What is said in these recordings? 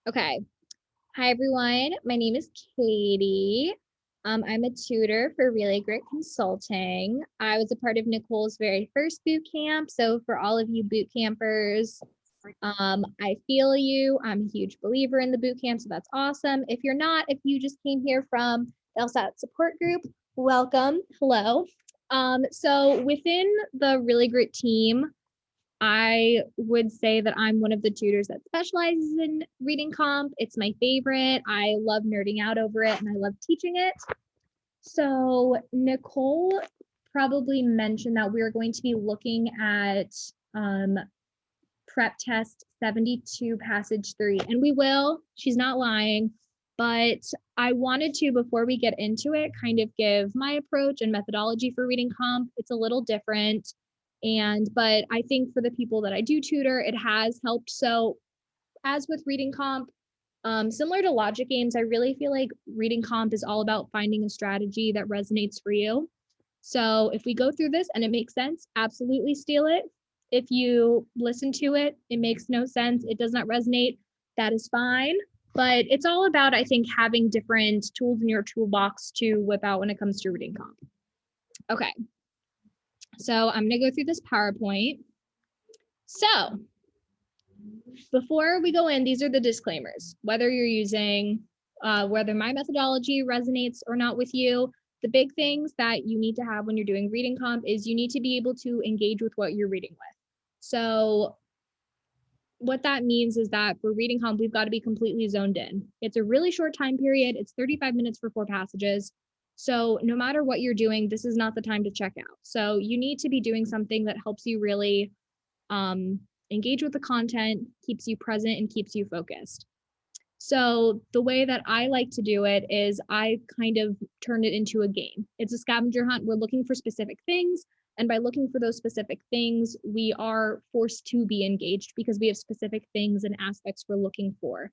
Okay. Hi, everyone. My name is Katie. I'm a tutor for Really Grit Consulting. I was a part of Nicole's very first boot camp. So for all of you boot campers, I feel you. I'm a huge believer in the boot camp, so that's awesome. If you're not, if you just came here from the LSAT support group, welcome. Hello. So within the Really Grit team, I would say that I'm one of the tutors that specializes in reading comp. It's my favorite. I love nerding out over it and I love teaching it. So Nicole probably mentioned that we are going to be looking at prep test 72 passage 3, and we will. She's not lying, but I wanted to, before we get into it, kind of give my approach and methodology for reading comp. It's a little different, but I think for the people that I do tutor, it has helped. So as with reading comp, similar to logic games, I really feel like reading comp is all about finding a strategy that resonates for you. So if we go through this and it makes sense, absolutely steal it. If you listen to it, it makes no sense, it does not resonate, that is fine. But it's all about, I think, having different tools in your toolbox to whip out when it comes to reading comp. Okay, so I'm gonna go through this PowerPoint. So before we go in, these are the disclaimers. Whether you're using, whether my methodology resonates or not with you, the big things that you need to have when you're doing reading comp is you need to be able to engage with what you're reading with. So what that means is that for reading comp, we've got to be completely zoned in. It's a really short time period. It's 35 minutes for 4 passages. So no matter what you're doing, this is not the time to check out. So you need to be doing something that helps you really engage with the content, keeps you present, and keeps you focused. So the way that I like to do it is I kind of turn it into a game. It's a scavenger hunt. We're looking for specific things. And by looking for those specific things, we are forced to be engaged because we have specific things and aspects we're looking for.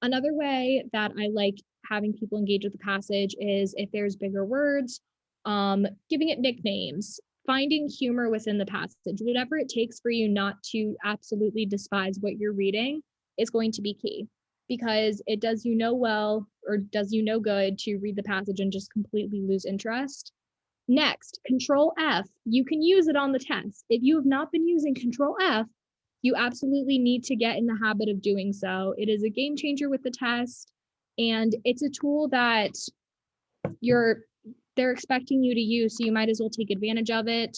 Another way that I like having people engage with the passage is if there's bigger words, giving it nicknames, finding humor within the passage, whatever it takes for you not to absolutely despise what you're reading is going to be key, because it does you no well or does you no good to read the passage and just completely lose interest. Next, Control F. You can use it on the test. If you have not been using Control F, you absolutely need to get in the habit of doing so. It is a game changer with the test, and it's a tool that they're expecting you to use, so you might as well take advantage of it.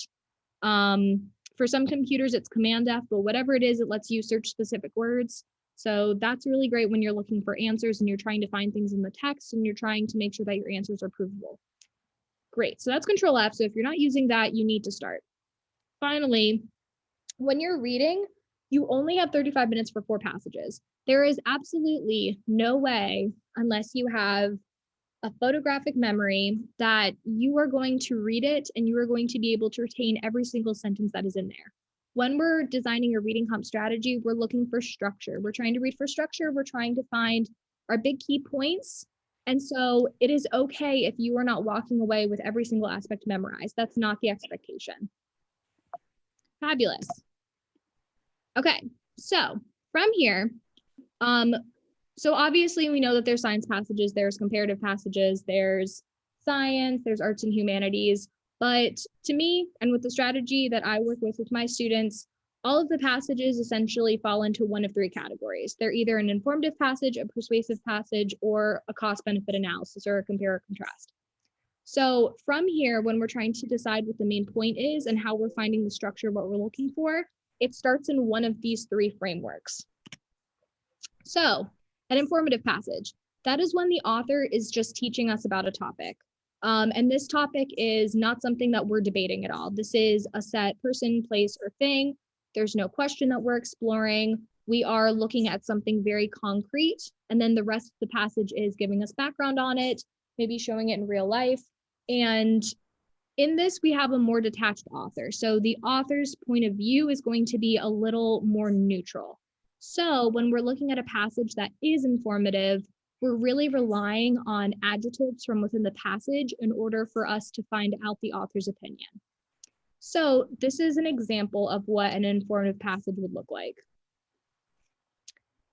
For some computers, it's Command F, but whatever it is, it lets you search specific words. So that's really great when you're looking for answers and you're trying to find things in the text and you're trying to make sure that your answers are provable. Great, so that's Control F. So if you're not using that, you need to start. Finally, when you're reading, you only have 35 minutes for 4 passages. There is absolutely no way, unless you have a photographic memory, that you are going to read it and you are going to be able to retain every single sentence that is in there. When we're designing a reading comp strategy, we're looking for structure. We're trying to read for structure. We're trying to find our big key points. And so it is okay if you are not walking away with every single aspect memorized. That's not the expectation. Fabulous. Okay, so from here, so obviously we know that there's science passages, there's comparative passages, there's science, there's arts and humanities. But to me, and with the strategy that I work with my students, all of the passages essentially fall into one of 3 categories. They're either an informative passage, a persuasive passage, or a cost-benefit analysis, or a compare or contrast. So from here, when we're trying to decide what the main point is and how we're finding the structure of what we're looking for, it starts in one of these 3 frameworks. So an informative passage, that is when the author is just teaching us about a topic. And this topic is not something that we're debating at all. This is a set person, place, or thing. There's no question that we're exploring. We are looking at something very concrete. And then the rest of the passage is giving us background on it, maybe showing it in real life. And in this, we have a more detached author. So the author's point of view is going to be a little more neutral. So when we're looking at a passage that is informative, we're really relying on adjectives from within the passage in order for us to find out the author's opinion. So this is an example of what an informative passage would look like.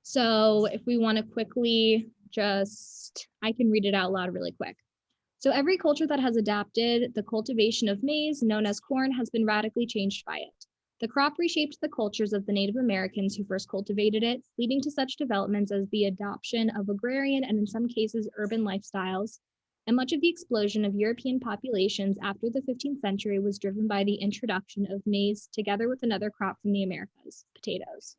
So if we want to quickly I can read it out loud really quick. So every culture that has adapted the cultivation of maize, known as corn, has been radically changed by it. The crop reshaped the cultures of the Native Americans who first cultivated it, leading to such developments as the adoption of agrarian and in some cases urban lifestyles. And much of the explosion of European populations after the 15th century was driven by the introduction of maize together with another crop from the Americas, potatoes.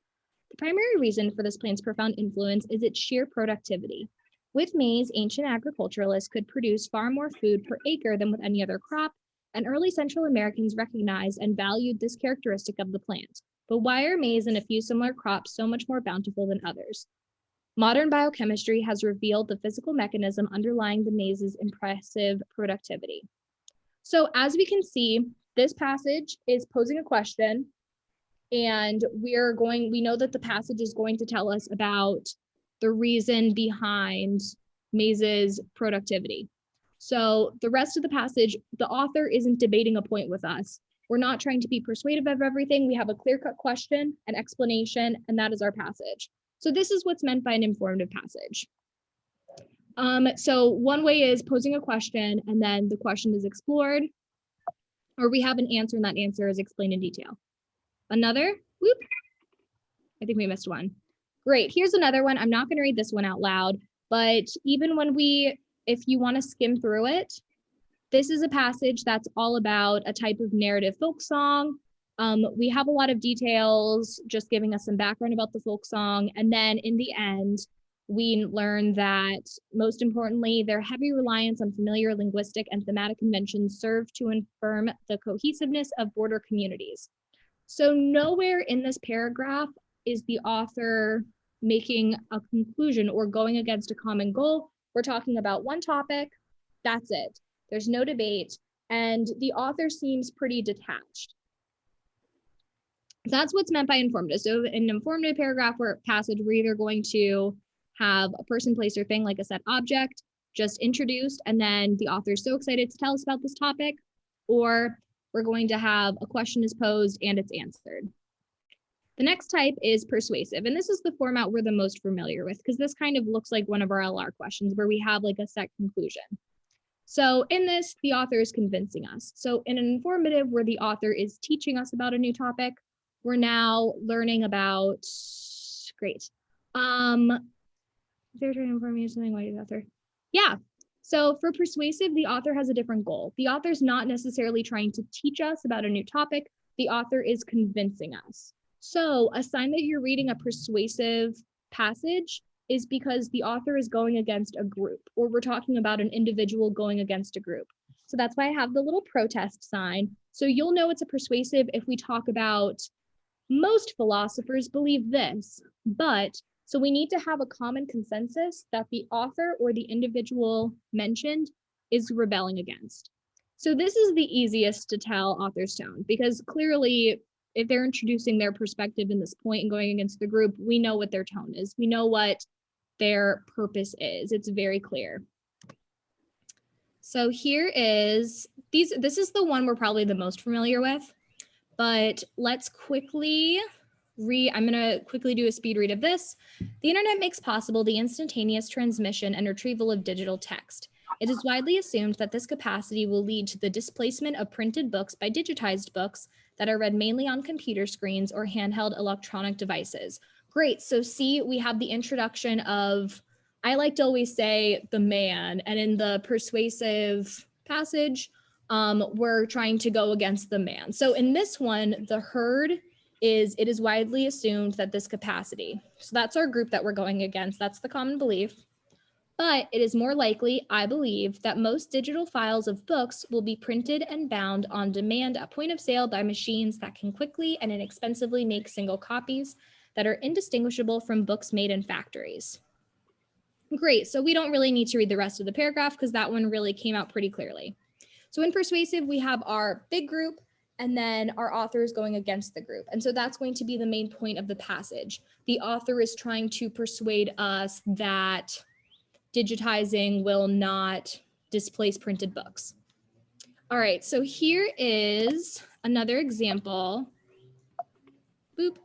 The primary reason for this plant's profound influence is its sheer productivity. With maize, ancient agriculturalists could produce far more food per acre than with any other crop, and early Central Americans recognized and valued this characteristic of the plant. But why are maize and a few similar crops so much more bountiful than others? Modern biochemistry has revealed the physical mechanism underlying the maize's impressive productivity. So as we can see, this passage is posing a question, and we know that the passage is going to tell us about the reason behind maize's productivity. So the rest of the passage, the author isn't debating a point with us. We're not trying to be persuasive of everything. We have a clear-cut question, an explanation, and that is our passage. So this is what's meant by an informative passage. So one way is posing a question, and then the question is explored, or we have an answer, and that answer is explained in detail. Another, whoop, I think we missed one. Great, here's another one. I'm not gonna read this one out loud, but even when if you wanna skim through it, this is a passage that's all about a type of narrative folk song. We have a lot of details, just giving us some background about the folk song. And then in the end, we learn that most importantly, their heavy reliance on familiar linguistic and thematic conventions serve to affirm the cohesiveness of border communities. So nowhere in this paragraph is the author making a conclusion or going against a common goal. We're talking about one topic, that's it. There's no debate, and the author seems pretty detached. That's what's meant by informative. So in an informative paragraph or passage, we're either going to have a person, place, or thing like a set object just introduced, and then the author is so excited to tell us about this topic, or we're going to have a question is posed and it's answered. The next type is persuasive, and this is the format we're the most familiar with because this kind of looks like one of our LR questions where we have like a set conclusion. So in this, the author is convincing us. So in an informative where the author is teaching us about a new topic, we're now learning about, great. They're trying to inform you of something, why is the author? Yeah, so for persuasive, the author has a different goal. The author's not necessarily trying to teach us about a new topic. The author is convincing us. So a sign that you're reading a persuasive passage is because the author is going against a group, or we're talking about an individual going against a group. So that's why I have the little protest sign. So you'll know it's a persuasive if we talk about most philosophers believe this, but so we need to have a common consensus that the author or the individual mentioned is rebelling against. So this is the easiest to tell author's tone because clearly if they're introducing their perspective in this point and going against the group, we know what their tone is. We know what their purpose is. It's very clear. So here is, this is the one we're probably the most familiar with, but let's quickly I'm gonna quickly do a speed read of this. The internet makes possible the instantaneous transmission and retrieval of digital text. It is widely assumed that this capacity will lead to the displacement of printed books by digitized books that are read mainly on computer screens or handheld electronic devices. Great, so see, we have the introduction of, I like to always say the man, and in the persuasive passage, we're trying to go against the man. So in this one, the herd it is widely assumed that this capacity, so that's our group that we're going against, that's the common belief, but it is more likely, I believe, that most digital files of books will be printed and bound on demand at point of sale by machines that can quickly and inexpensively make single copies that are indistinguishable from books made in factories. Great, so we don't really need to read the rest of the paragraph because that one really came out pretty clearly. So in persuasive, we have our big group, and then our author is going against the group. And so that's going to be the main point of the passage. The author is trying to persuade us that digitizing will not displace printed books. All right, so here is another example. Boop.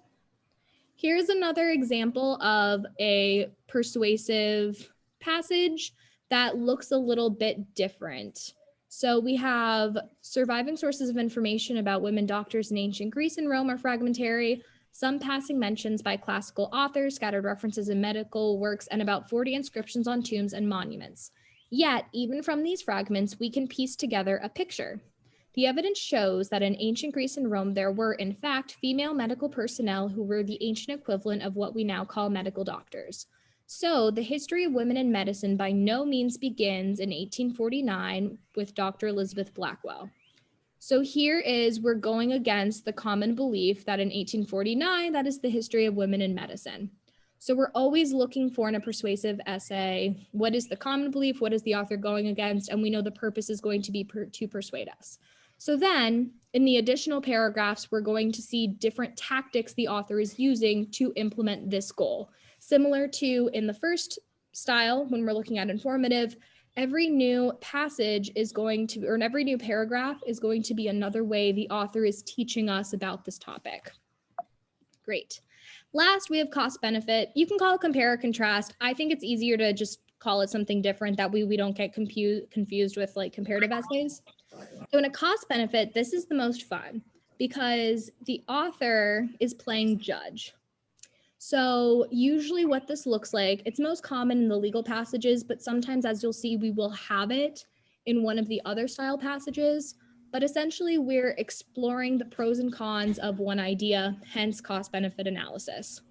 Here's another example of a persuasive passage that looks a little bit different. So we have surviving sources of information about women doctors in ancient Greece and Rome are fragmentary, some passing mentions by classical authors, scattered references in medical works, and about 40 inscriptions on tombs and monuments. Yet, even from these fragments, we can piece together a picture. The evidence shows that in ancient Greece and Rome, there were, in fact, female medical personnel who were the ancient equivalent of what we now call medical doctors. So, the history of women in medicine by no means begins in 1849 with Dr. Elizabeth Blackwell. So here is, we're going against the common belief that in 1849, that is the history of women in medicine. So we're always looking for in a persuasive essay, what is the common belief? What is the author going against? And we know the purpose is going to be to persuade us. So then in the additional paragraphs, we're going to see different tactics the author is using to implement this goal. Similar to in the first style, when we're looking at informative, every new passage is going to, or every new paragraph is going to be another way the author is teaching us about this topic. Great. Last, we have cost benefit. You can call it compare or contrast. I think it's easier to just call it something different. That way we don't get confused with like comparative essays. So in a cost benefit, this is the most fun because the author is playing judge. So usually what this looks like, it's most common in the legal passages, but sometimes, as you'll see, we will have it in one of the other style passages. But essentially, we're exploring the pros and cons of one idea, hence cost-benefit analysis.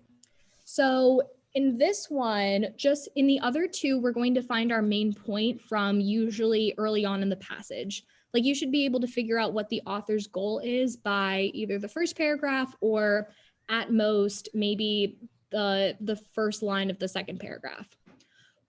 So in this one, just in the other two, we're going to find our main point from usually early on in the passage. Like you should be able to figure out what the author's goal is by either the first paragraph or at most maybe the first line of the second paragraph.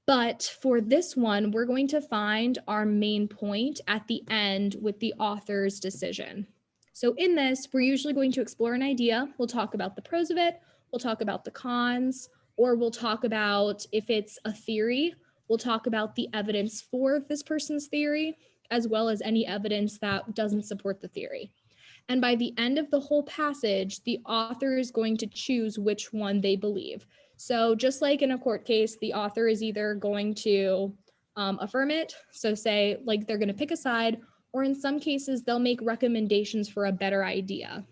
But for this one, we're going to find our main point at the end with the author's decision. So in this, we're usually going to explore an idea. We'll talk about the pros of it. We'll talk about the cons, or we'll talk about, if it's a theory, we'll talk about the evidence for this person's theory, as well as any evidence that doesn't support the theory. And by the end of the whole passage, the author is going to choose which one they believe. So just like in a court case, the author is either going to affirm it, so say like they're going to pick a side, or in some cases, they'll make recommendations for a better idea.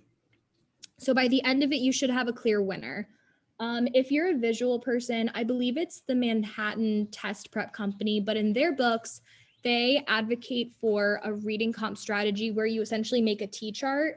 So by the end of it, you should have a clear winner. If you're a visual person, I believe it's the Manhattan Test Prep Company, but in their books, they advocate for a reading comp strategy where you essentially make a T-chart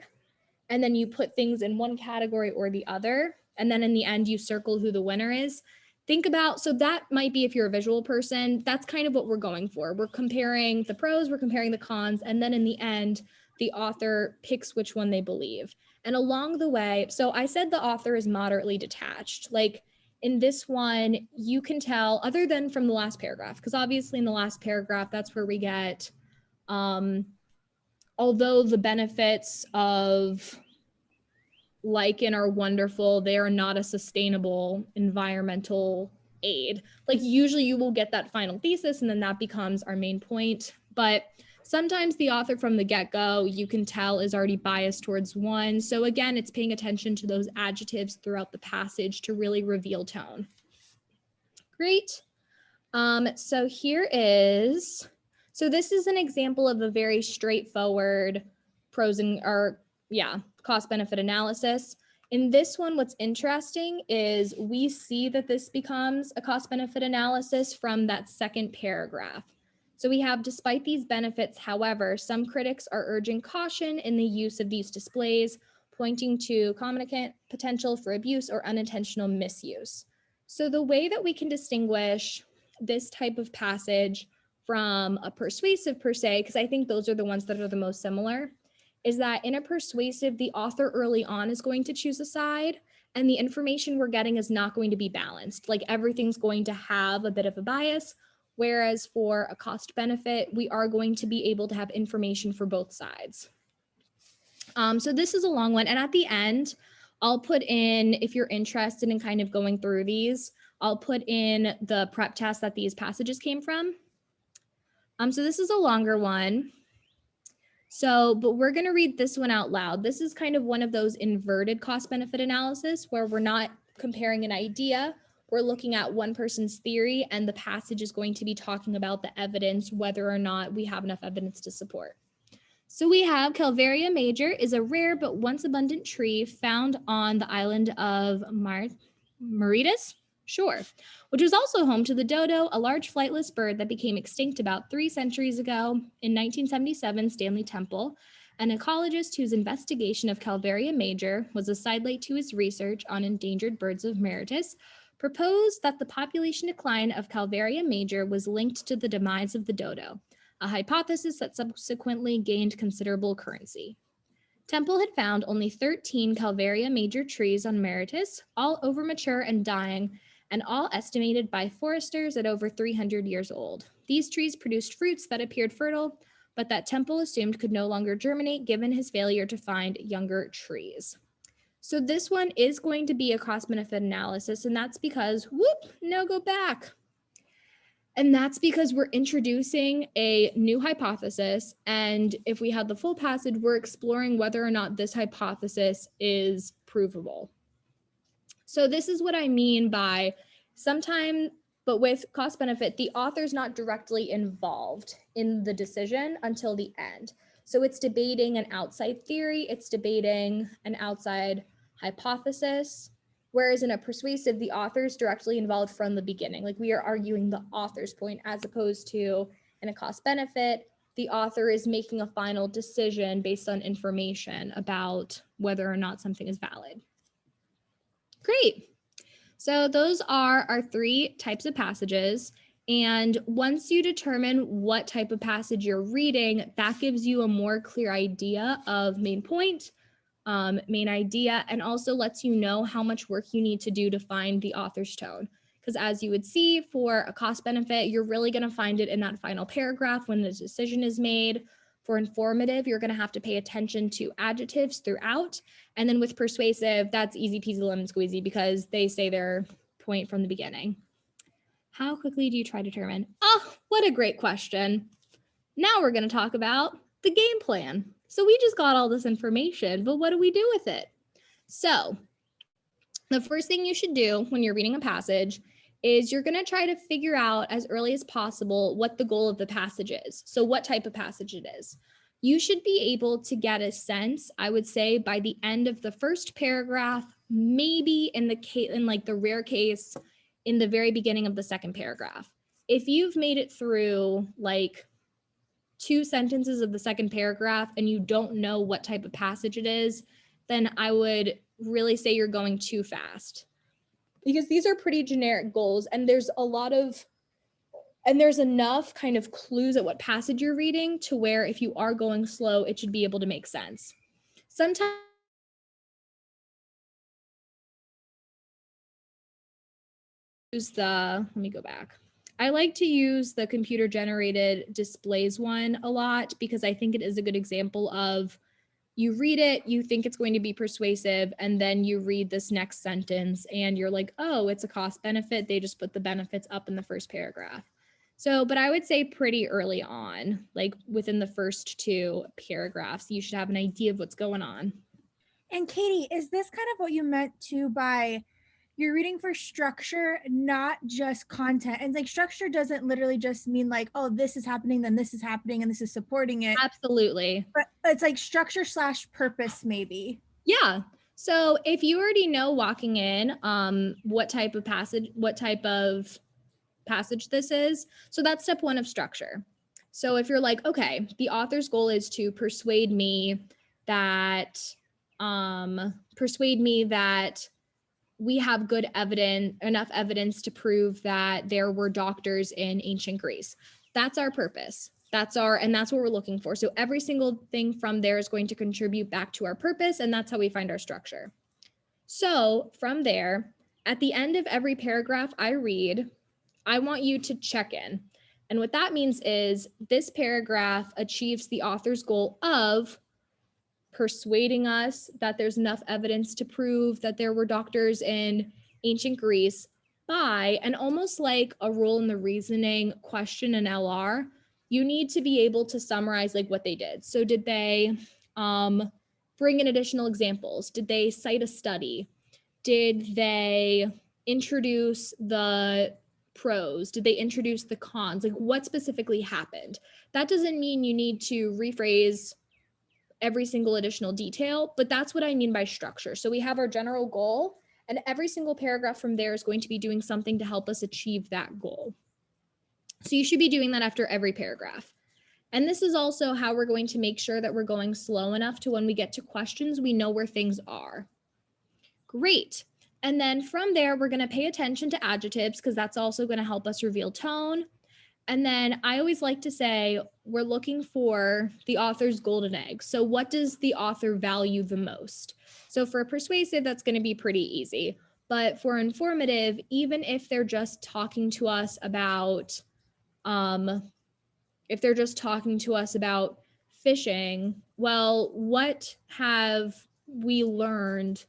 and then you put things in one category or the other. And then in the end, you circle who the winner is. Think about, so that might be if you're a visual person, that's kind of what we're going for. We're comparing the pros, we're comparing the cons, and then in the end, the author picks which one they believe. And along the way, so I said the author is moderately detached. Like in this one, you can tell, other than from the last paragraph, because obviously in the last paragraph, that's where we get, although the benefits of lichen are wonderful, they are not a sustainable environmental aid. Like usually you will get that final thesis and then that becomes our main point. But sometimes the author from the get-go, you can tell, is already biased towards one. So again, it's paying attention to those adjectives throughout the passage to really reveal tone. Great. So here is, so this is an example of a very straightforward pros and, or yeah, cost benefit analysis. In this one, what's interesting is we see that this becomes a cost benefit analysis from that second paragraph. So we have, despite these benefits, however, some critics are urging caution in the use of these displays, pointing to concomitant potential for abuse or unintentional misuse. So the way that we can distinguish this type of passage from a persuasive per se, because I think those are the ones that are the most similar, is that in a persuasive, the author early on is going to choose a side and the information we're getting is not going to be balanced. Like everything's going to have a bit of a bias, whereas for a cost benefit, we are going to be able to have information for both sides. So this is a long one. And at the end, I'll put in, if you're interested in kind of going through these, I'll put in the prep test that these passages came from. So this is a longer one. So, but we're going to read this one out loud. This is kind of one of those inverted cost benefit analysis where we're not comparing an idea. We're looking at one person's theory, and the passage is going to be talking about the evidence, whether or not we have enough evidence to support. So we have Calvaria major is a rare but once abundant tree found on the island of Mauritius, sure, which was also home to the dodo, a large flightless bird that became extinct about 3 centuries ago. In 1977, Stanley Temple, an ecologist whose investigation of Calvaria major was a sidelight to his research on endangered birds of Mauritius, proposed that the population decline of Calvaria major was linked to the demise of the dodo, a hypothesis that subsequently gained considerable currency. Temple had found only 13 Calvaria major trees on Mauritius, all overmature and dying, and all estimated by foresters at over 300 years old. These trees produced fruits that appeared fertile, but that Temple assumed could no longer germinate given his failure to find younger trees. So this one is going to be a cost-benefit analysis, and that's because, now go back. And that's because we're introducing a new hypothesis. And if we have the full passage, we're exploring whether or not this hypothesis is provable. So this is what I mean by sometime, but with cost benefit, the author's not directly involved in the decision until the end. So it's debating an outside theory, it's debating an outside hypothesis. Whereas in a persuasive, the author is directly involved from the beginning. Like we are arguing the author's point, as opposed to in a cost benefit, the author is making a final decision based on information about whether or not something is valid. Great. So those are our 3 types of passages. And once you determine what type of passage you're reading, that gives you a more clear idea of main point, main idea, and also lets you know how much work you need to do to find the author's tone. Because as you would see for a cost benefit, you're really going to find it in that final paragraph when the decision is made. For informative, you're going to have to pay attention to adjectives throughout. And then with persuasive, that's easy peasy lemon squeezy because they say their point from the beginning. How quickly do you try to determine? Oh, what a great question. Now we're going to talk about the game plan. So we just got all this information, but what do we do with it? So the first thing you should do when you're reading a passage is you're going to try to figure out as early as possible what the goal of the passage is. So what type of passage it is. You should be able to get a sense, I would say, by the end of the first paragraph, maybe in the rare case, in the very beginning of the second paragraph. If you've made it through like 2 sentences of the second paragraph and you don't know what type of passage it is, then I would really say you're going too fast. Because these are pretty generic goals, and there's enough kind of clues at what passage you're reading to where if you are going slow, it should be able to make sense. Sometimes let me go back. I like to use the computer generated displays one a lot because I think it is a good example of you read it, you think it's going to be persuasive, and then you read this next sentence and you're like, oh, it's a cost benefit. They just put the benefits up in the first paragraph. So, but I would say pretty early on, like within the first 2 paragraphs, you should have an idea of what's going on. And Katie, is this kind of what you meant to by you're reading for structure, not just content? And like structure doesn't literally just mean like, oh, this is happening, then this is happening, and this is supporting it. Absolutely. But it's like structure / purpose, maybe. Yeah. So if you already know walking in what type of passage this is, so that's step 1 of structure. So if you're like, okay, the author's goal is to persuade me that we have good evidence, enough evidence to prove that there were doctors in ancient Greece. That's our purpose. That's what we're looking for. So every single thing from there is going to contribute back to our purpose, and that's how we find our structure. So from there, at the end of every paragraph I read, I want you to check in. And what that means is this paragraph achieves the author's goal of persuading us that there's enough evidence to prove that there were doctors in ancient Greece by, and almost like a rule in the reasoning question in LR, you need to be able to summarize like what they did. So did they bring in additional examples? Did they cite a study? Did they introduce the pros? Did they introduce the cons? Like what specifically happened? That doesn't mean you need to rephrase every single additional detail, but that's what I mean by structure. So we have our general goal, and every single paragraph from there is going to be doing something to help us achieve that goal. So you should be doing that after every paragraph. And this is also how we're going to make sure that we're going slow enough to when we get to questions, we know where things are. Great. And then from there, we're going to pay attention to adjectives because that's also going to help us reveal tone. And then I always like to say we're looking for the author's golden egg. So what does the author value the most? So for persuasive, that's going to be pretty easy. But for informative, even if they're just talking to us about fishing, well, what have we learned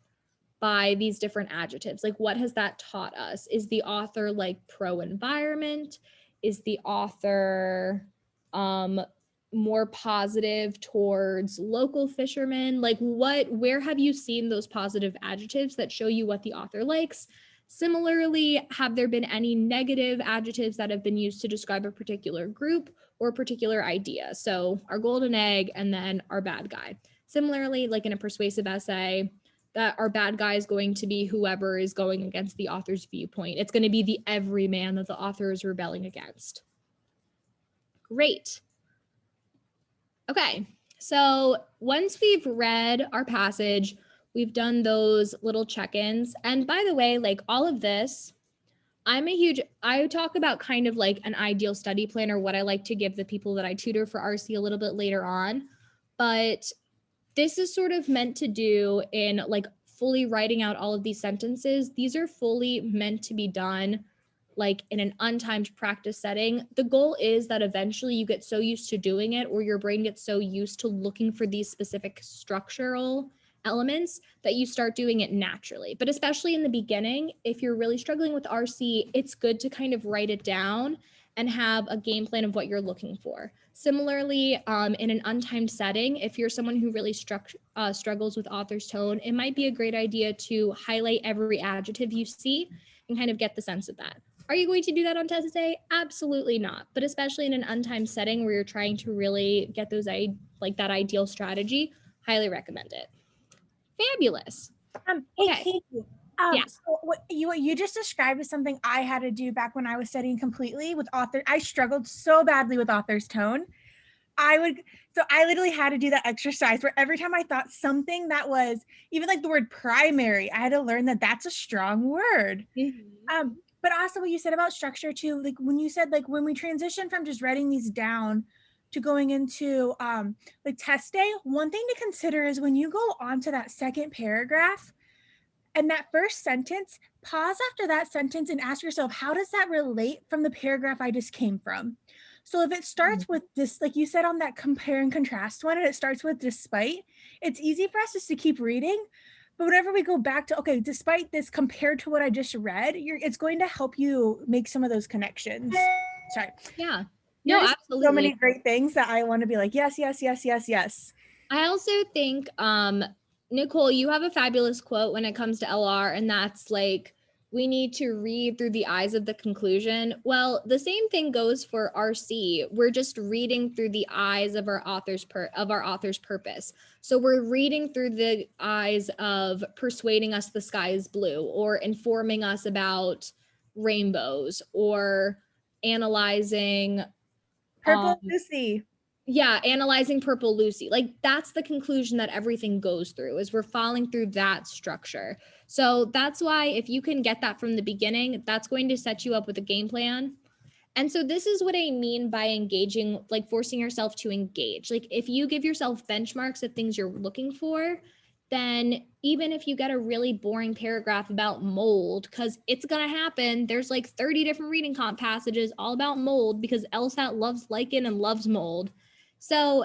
by these different adjectives? Like, what has that taught us? Is the author like pro-environment? Is the author more positive towards local fishermen? Like, where have you seen those positive adjectives that show you what the author likes? Similarly, have there been any negative adjectives that have been used to describe a particular group or a particular idea? So our golden egg and then our bad guy. Similarly, like in a persuasive essay, that our bad guy is going to be whoever is going against the author's viewpoint. It's going to be the everyman that the author is rebelling against. Great. Okay, so once we've read our passage, we've done those little check-ins. And by the way, like all of this, I talk about kind of like an ideal study plan or what I like to give the people that I tutor for RC a little bit later on. But this is sort of meant to do in like fully writing out all of these sentences. These are fully meant to be done like in an untimed practice setting. The goal is that eventually you get so used to doing it, or your brain gets so used to looking for these specific structural elements that you start doing it naturally. But especially in the beginning, if you're really struggling with RC, it's good to kind of write it down and have a game plan of what you're looking for. Similarly, in an untimed setting, if you're someone who really struggles with author's tone, it might be a great idea to highlight every adjective you see and kind of get the sense of that. Are you going to do that on test day? Absolutely not. But especially in an untimed setting where you're trying to really get those like that ideal strategy, highly recommend it. Fabulous. Hey, okay. Katie. Yeah. So what you just described is something I had to do back when I was studying completely with author. I struggled so badly with author's tone. I literally had to do that exercise where every time I thought something that was even like the word primary, I had to learn that that's a strong word. Mm-hmm. But also what you said about structure too, like when you said like when we transition from just writing these down to going into like test day, one thing to consider is when you go onto that second paragraph and that first sentence, pause after that sentence and ask yourself, how does that relate from the paragraph I just came from? So if it starts with this, like you said on that compare and contrast one, and it starts with despite, it's easy for us just to keep reading. But whenever we go back to, okay, despite this compared to what I just read, it's going to help you make some of those connections. Sorry. Yeah. No, absolutely. So many great things that I want to be like, yes, yes, yes, yes, yes. I also think, Nicole, you have a fabulous quote when it comes to LR, and that's like, we need to read through the eyes of the conclusion. Well, the same thing goes for RC. We're just reading through the eyes of our author's purpose. So we're reading through the eyes of persuading us the sky is blue, or informing us about rainbows, or analyzing Purple Lucy. Yeah, analyzing Purple Lucy. Like that's the conclusion that everything goes through, is we're following through that structure. So that's why if you can get that from the beginning, that's going to set you up with a game plan. And so this is what I mean by engaging, like forcing yourself to engage. Like if you give yourself benchmarks of things you're looking for, then even if you get a really boring paragraph about mold, because it's going to happen, there's like 30 different reading comp passages all about mold because LSAT loves lichen and loves mold. So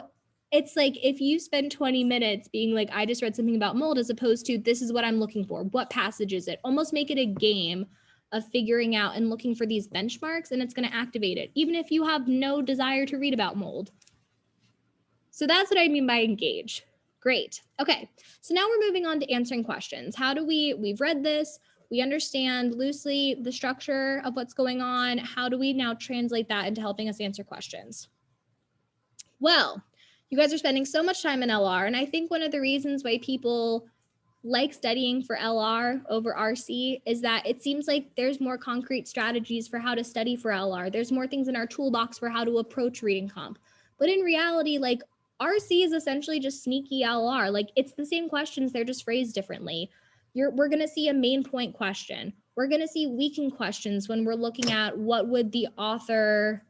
it's like if you spend 20 minutes being like, I just read something about mold, as opposed to this is what I'm looking for. What passage is it? Almost make it a game of figuring out and looking for these benchmarks, and it's going to activate it, even if you have no desire to read about mold. So that's what I mean by engage. Great. Okay. So now we're moving on to answering questions. We've read this, we understand loosely the structure of what's going on. How do we now translate that into helping us answer questions? Well, you guys are spending so much time in LR, and I think one of the reasons why people like studying for LR over RC is that it seems like there's more concrete strategies for how to study for LR. There's more things in our toolbox for how to approach reading comp. But in reality, like RC is essentially just sneaky LR. Like it's the same questions, they're just phrased differently. We're going to see a main point question. We're going to see weakened questions when we're looking at what would the author,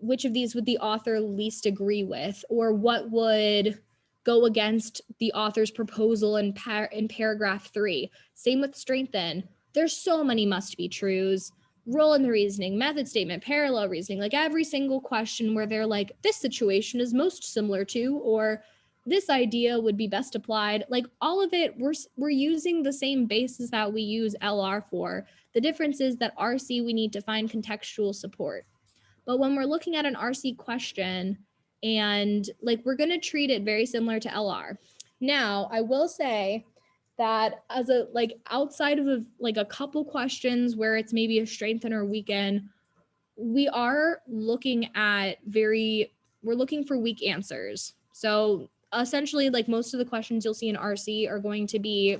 which of these would the author least agree with, or what would go against the author's proposal in paragraph 3. Same with strengthen. There's so many must be trues, role in the reasoning, method statement, parallel reasoning, like every single question where they're like, this situation is most similar to, or this idea would be best applied. Like all of it, we're using the same basis that we use LR for. The difference is that RC, we need to find contextual support. But when we're looking at an RC question, and like we're going to treat it very similar to LR. Now, I will say that as a like outside of like a couple questions where it's maybe a strengthen or weaken, we are looking at we're looking for weak answers. So essentially, like most of the questions you'll see in RC are going to be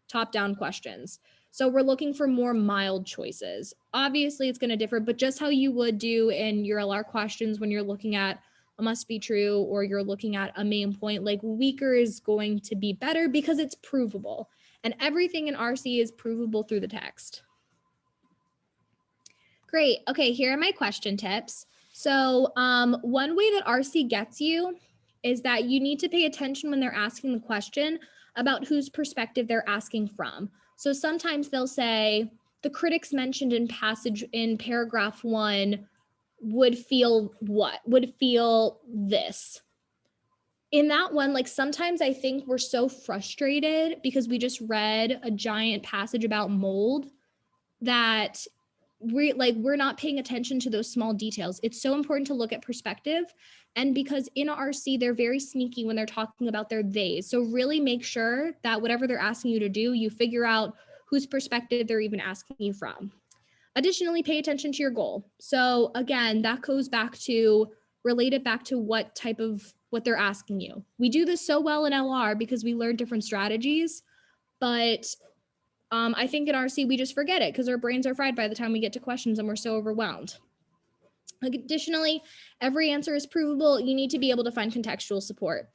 top-down questions. So we're looking for more mild choices. Obviously, it's going to differ, but just how you would do in your LR questions when you're looking at a must be true or you're looking at a main point, like weaker is going to be better because it's provable. And everything in RC is provable through the text. Great. Okay, here are my question tips. So one way that RC gets you is that you need to pay attention when they're asking the question about whose perspective they're asking from. So sometimes they'll say, the critics mentioned in paragraph 1 would feel what? Would feel this. In that one, like sometimes I think we're so frustrated because we just read a giant passage about mold that we're not paying attention to those small details. It's so important to look at perspective. And because in RC, they're very sneaky when they're talking about their theys. So really make sure that whatever they're asking you to do, you figure out whose perspective they're even asking you from. Additionally, pay attention to your goal. So again, that goes back to relate it back to what they're asking you. We do this so well in LR because we learn different strategies, but I think in RC, we just forget it because our brains are fried by the time we get to questions and we're so overwhelmed. Additionally, every answer is provable. You need to be able to find contextual support,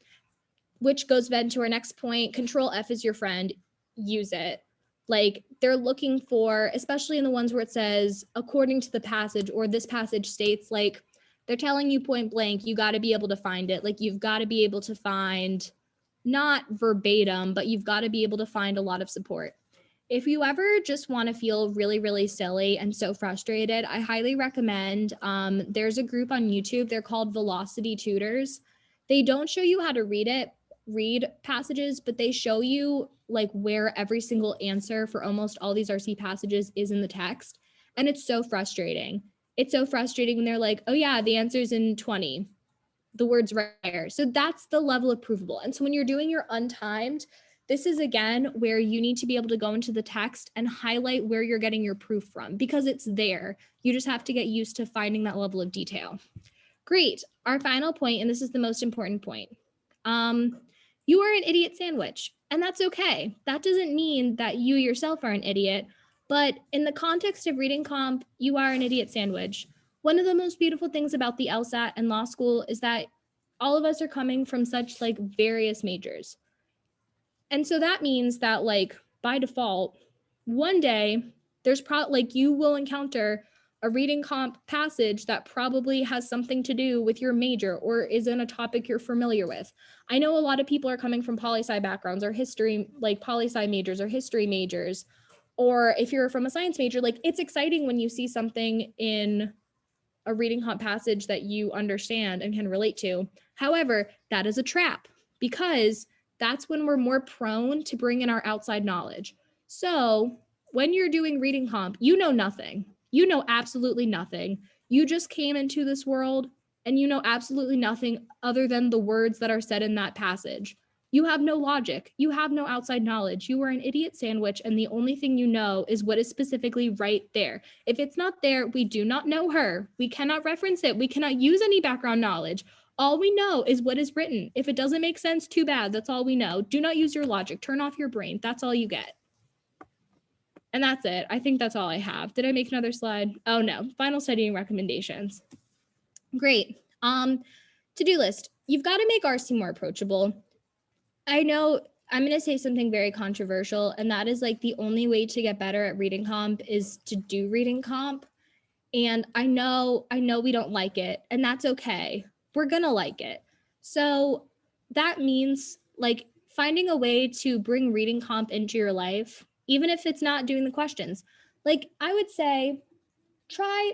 which goes then to our next point. Control F is your friend. Use it. Like they're looking for, especially in the ones where it says, according to the passage, or this passage states, like they're telling you point blank, you got to be able to find it. Like you've got to be able to find, not verbatim, but you've got to be able to find a lot of support. If you ever just want to feel really, really silly and so frustrated, I highly recommend, there's a group on YouTube. They're called Velocity Tutors. They don't show you how to read passages, but they show you like where every single answer for almost all these RC passages is in the text. And it's so frustrating. It's so frustrating when they're like, oh yeah, the answer's in 20. The word's right there. So that's the level of provable. And so when you're doing your untimed, this is again where you need to be able to go into the text and highlight where you're getting your proof from because it's there. You just have to get used to finding that level of detail. Great. Our final point, and this is the most important point. You are an idiot sandwich, and that's okay. That doesn't mean that you yourself are an idiot, but in the context of reading comp, you are an idiot sandwich. One of the most beautiful things about the LSAT and law school is that all of us are coming from such like various majors. And so that means that like by default, one day there's like you will encounter a reading comp passage that probably has something to do with your major or is in a topic you're familiar with. I know a lot of people are coming from poli-sci backgrounds or history, like poli-sci majors or history majors. Or if you're from a science major, like it's exciting when you see something in a reading comp passage that you understand and can relate to. However, that is a trap because that's when we're more prone to bring in our outside knowledge. So when you're doing reading comp, you know nothing. You know absolutely nothing. You just came into this world and you know absolutely nothing other than the words that are said in that passage. You have no logic. You have no outside knowledge. You are an idiot sandwich, and the only thing you know is what is specifically right there. If it's not there, we do not know her. We cannot reference it. We cannot use any background knowledge. All we know is what is written. If it doesn't make sense, too bad. That's all we know. Do not use your logic. Turn off your brain. That's all you get. And that's it. I think that's all I have. Did I make another slide? Oh no. Final studying recommendations. Great. To-do list. You've got to make RC more approachable. I know I'm going to say something very controversial, and that is like the only way to get better at reading comp is to do reading comp. And I know we don't like it, and that's okay. We're going to like it. So that means like finding a way to bring reading comp into your life, even if it's not doing the questions. Like I would say, try,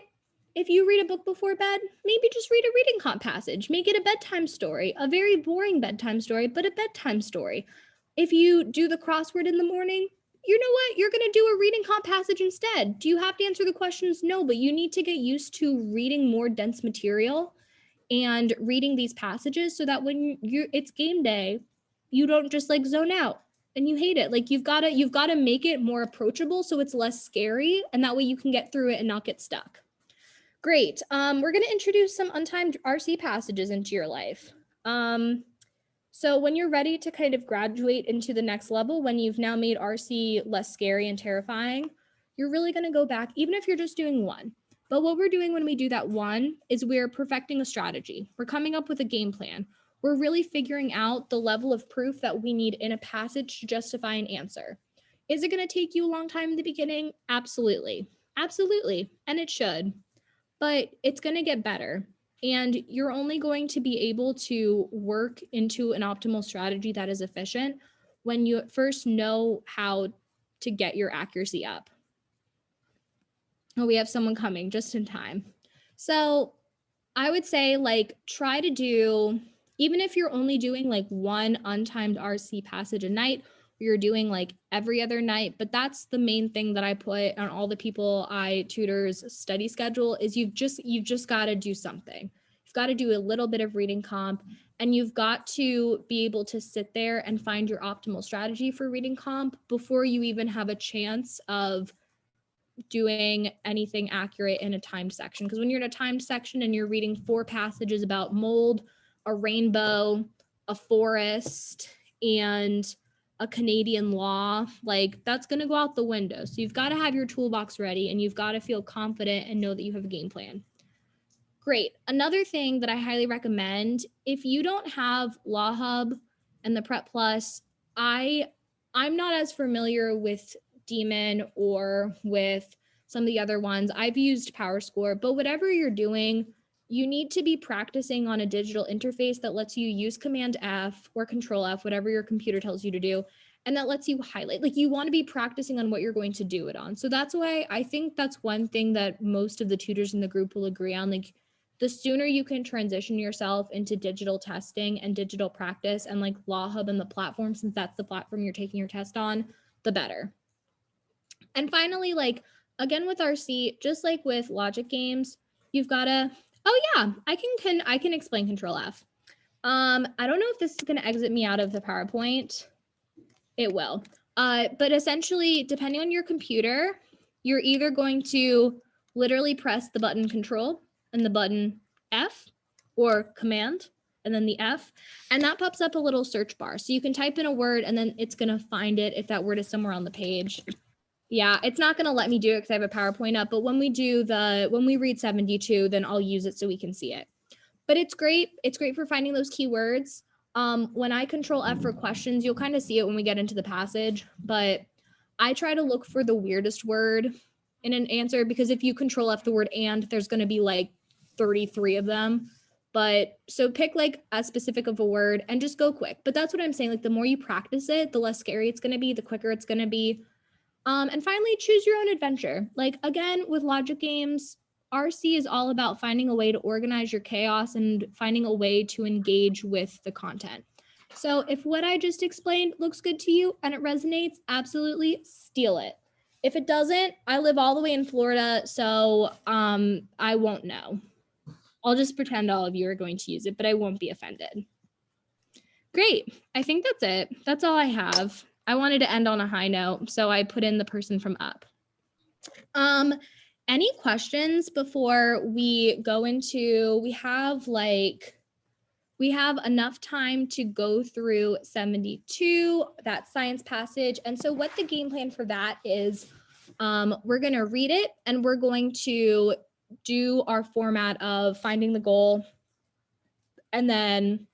if you read a book before bed, maybe just read a reading comp passage. Make it a bedtime story, a very boring bedtime story, but a bedtime story. If you do the crossword in the morning, you know what? You're going to do a reading comp passage instead. Do you have to answer the questions? No, but you need to get used to reading more dense material and reading these passages so that when it's game day, you don't just like zone out and you hate it. Like you've got to make it more approachable so it's less scary, and that way you can get through it and not get stuck. Great. We're going to introduce some untimed RC passages into your life. So when you're ready to kind of graduate into the next level, when you've now made RC less scary and terrifying, you're really going to go back, even if you're just doing one. But what we're doing when we do that one is we're perfecting a strategy. We're coming up with a game plan. We're really figuring out the level of proof that we need in a passage to justify an answer. Is it going to take you a long time in the beginning? Absolutely. Absolutely. And it should. But it's going to get better. And you're only going to be able to work into an optimal strategy that is efficient when you first know how to get your accuracy up. Oh, we have someone coming just in time. So I would say like try to do, even if you're only doing like one untimed RC passage a night, or you're doing like every other night, but that's the main thing that I put on all the people I tutor's study schedule is you've just got to do something. You've got to do a little bit of reading comp, and you've got to be able to sit there and find your optimal strategy for reading comp before you even have a chance of doing anything accurate in a timed section. Because when you're in a timed section and you're reading 4 passages about mold, a rainbow, a forest, and a Canadian law, like that's going to go out the window. So you've got to have your toolbox ready, and you've got to feel confident and know that you have a game plan. Great. Another thing that I highly recommend, if you don't have Law Hub and the Prep Plus, I'm not as familiar with Demon or with some of the other ones. I've used PowerScore, but whatever you're doing, you need to be practicing on a digital interface that lets you use Command F or Control F, whatever your computer tells you to do, and that lets you highlight. Like you want to be practicing on what you're going to do it on. So that's why I think that's one thing that most of the tutors in the group will agree on. Like the sooner you can transition yourself into digital testing and digital practice and like Law Hub and the platform, since that's the platform you're taking your test on, the better. And finally, like again with RC, just like with logic games, you've got to, oh yeah, I can explain Control F. I don't know if this is going to exit me out of the PowerPoint. It will. But essentially, depending on your computer, you're either going to literally press the button Control and the button F, or Command and then the F, and that pops up a little search bar. So you can type in a word and then it's going to find it if that word is somewhere on the page. Yeah, it's not going to let me do it because I have a PowerPoint up, but when we read 72, then I'll use it so we can see it. But it's great. It's great for finding those keywords. When I Control F for questions, you'll kind of see it when we get into the passage, but I try to look for the weirdest word in an answer, because if you Control F the word and, there's going to be like 33 of them. But so pick like a specific of a word and just go quick. But that's what I'm saying. Like the more you practice it, the less scary it's going to be, the quicker it's going to be. And finally, choose your own adventure. Like again, with logic games, RC is all about finding a way to organize your chaos and finding a way to engage with the content. So if what I just explained looks good to you and it resonates, absolutely steal it. If it doesn't, I live all the way in Florida, so I won't know. I'll just pretend all of you are going to use it, but I won't be offended. Great. I think that's it. That's all I have. I wanted to end on a high note, so I put in the person from up. Any questions before we go into, we have enough time to go through 72, that science passage. And so what the game plan for that is, we're going to read it and we're going to do our format of finding the goal and then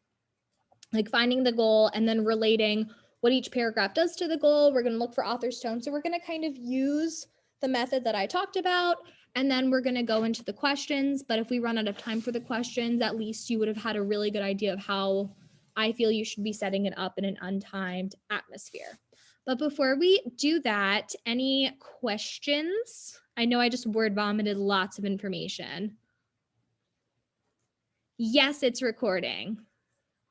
finding the goal and then relating what each paragraph does to the goal. We're going to look for author's tone. So we're going to kind of use the method that I talked about, and then we're going to go into the questions. But if we run out of time for the questions, at least you would have had a really good idea of how I feel you should be setting it up in an untimed atmosphere. But before we do that, any questions? I know I just word vomited lots of information. Yes, it's recording.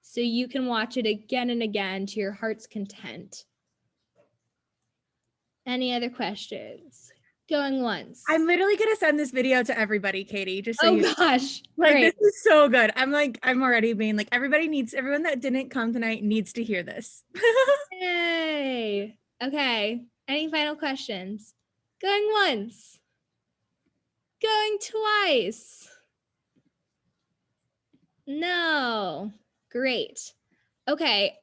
So you can watch it again and again to your heart's content. Any other questions? Going once. I'm literally gonna send this video to everybody, Katie. Just so gosh. Like, Great. this is so good. I'm already being like, everyone that didn't come tonight needs to hear this. Yay. Okay. Any final questions? Going once. Going twice. No. Great. Okay.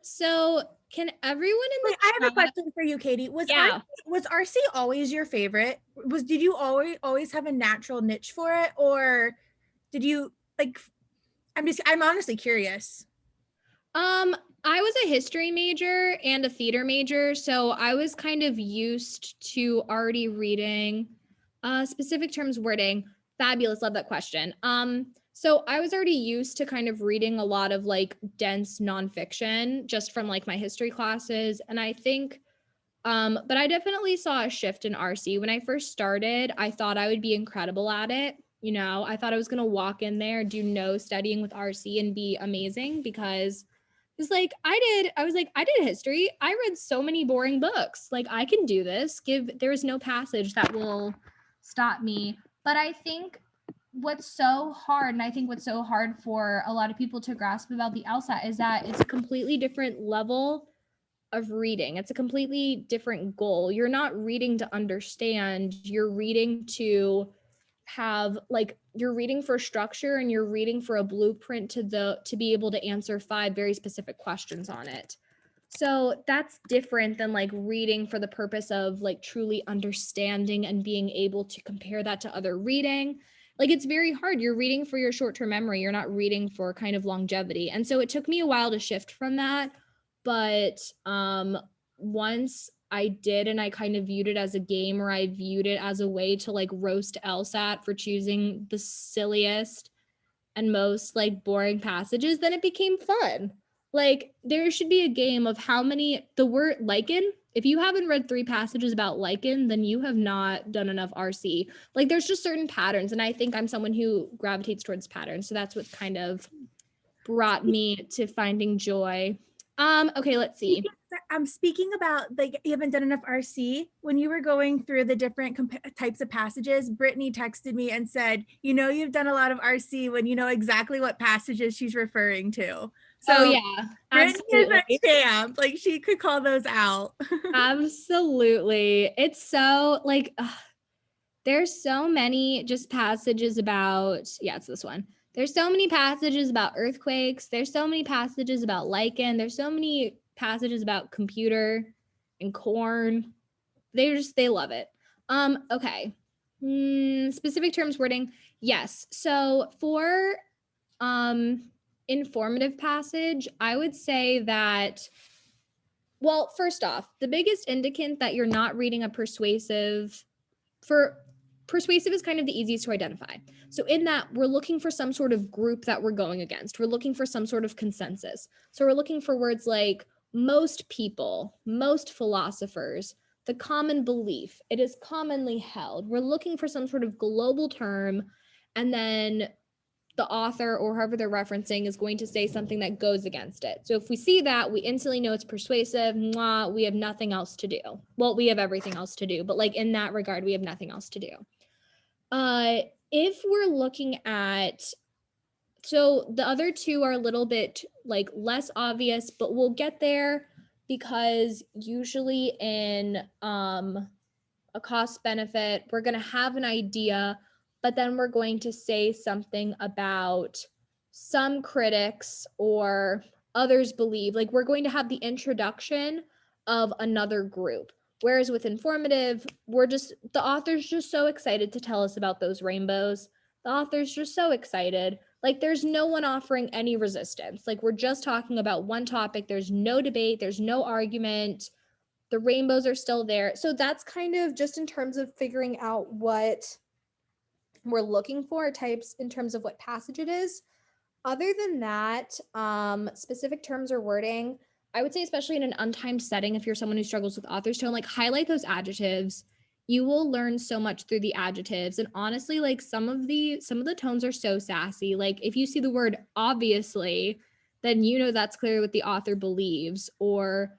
So can everyone in the Wait, I have a question for you, Katie. Was RC always your favorite? Did you always have a natural niche for it, or did you I'm honestly curious. I was a history major and a theater major, so I was kind of used to already reading specific terms wording. Fabulous, love that question. So I was already used to kind of reading a lot of dense nonfiction just from my history classes. And I think, but I definitely saw a shift in RC. When I first started, I thought I would be incredible at it. You know, I thought I was gonna walk in there, do no studying with RC and be amazing because it's I did history. I read so many boring books. I can do this. There is no passage that will stop me. But I think what's so hard, and I think what's so hard for a lot of people to grasp about the LSAT is that it's a completely different level of reading. It's a completely different goal. You're not reading to understand, you're reading to have you're reading for structure and you're reading for a blueprint to be able to answer 5 very specific questions on it. So that's different than reading for the purpose of truly understanding and being able to compare that to other reading. It's very hard. You're reading for your short-term memory. You're not reading for kind of longevity. And so it took me a while to shift from that. But once I did, and I kind of viewed it as a game, or I viewed it as a way to roast LSAT for choosing the silliest and most boring passages, then it became fun. There should be a game of how many, the word lichen, if you haven't read 3 passages about lichen, then you have not done enough RC. There's just certain patterns, and I think I'm someone who gravitates towards patterns. So that's what kind of brought me to finding joy. Okay, let's see. I'm speaking about you haven't done enough RC. When you were going through the different types of passages, Brittany texted me and said, you've done a lot of RC when you know exactly what passages she's referring to. So yeah, Brittany is a champ. She could call those out. Absolutely. It's so there's so many just passages about, it's this one. There's so many passages about earthquakes. There's so many passages about lichen. There's so many passages about computer and corn. They love it. Okay. Specific terms wording. Yes. So for informative passage, I would say that, well, first off, the biggest indicant that you're not reading a persuasive is kind of the easiest to identify. So in that, we're looking for some sort of group that we're going against. We're looking for some sort of consensus. So we're looking for words like most people, most philosophers, the common belief, it is commonly held. We're looking for some sort of global term, and then the author or whoever they're referencing is going to say something that goes against it. So if we see that, we instantly know it's persuasive. We have nothing else to do. Well, we have everything else to do, but in that regard, we have nothing else to do. If we're looking at, so the other two are a little bit like less obvious, but we'll get there because usually in a cost benefit, we're going to have an idea, but then we're going to say something about some critics or others believe, like we're going to have the introduction of another group. Whereas with informative, the author's just so excited to tell us about those rainbows. The author's just so excited. Like there's no one offering any resistance. Like we're just talking about one topic. There's no debate. There's no argument. The rainbows are still there. So that's kind of just in terms of figuring out what we're looking for, types in terms of what passage it is. Other than that, specific terms or wording, I would say, especially in an untimed setting, if you're someone who struggles with author's tone, like highlight those adjectives. You will learn so much through the adjectives. And honestly, like some of the tones are so sassy. Like if you see the word obviously, then you know that's clearly what the author believes. Or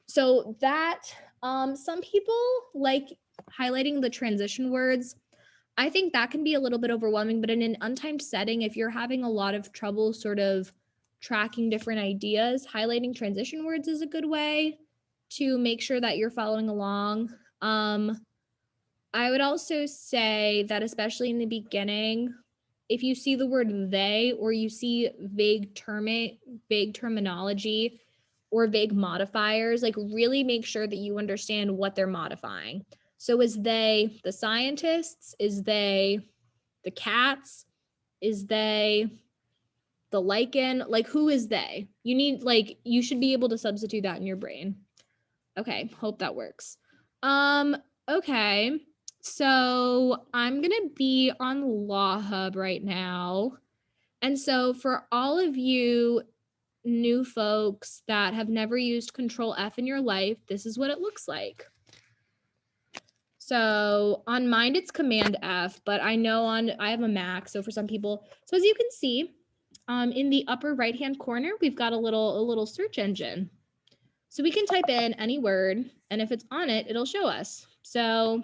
so that some people like highlighting the transition words. I think that can be a little bit overwhelming, but in an untimed setting, if you're having a lot of trouble sort of tracking different ideas, highlighting transition words is a good way to make sure that you're following along. I would also say that especially in the beginning, if you see the word they or you see vague terminology or vague modifiers, like really make sure that you understand what they're modifying. So is they the scientists? Is they the cats? Is they the lichen? Like who is they? You should be able to substitute that in your brain. Okay, hope that works. Okay. So I'm going to be on Law Hub right now. And so for all of you new folks that have never used Control F in your life, this is what it looks like. So on mine, it's Command F, but I know I have a Mac. So for some people, so as you can see, in the upper right-hand corner, we've got a little search engine. So we can type in any word, and if it's on it, it'll show us. So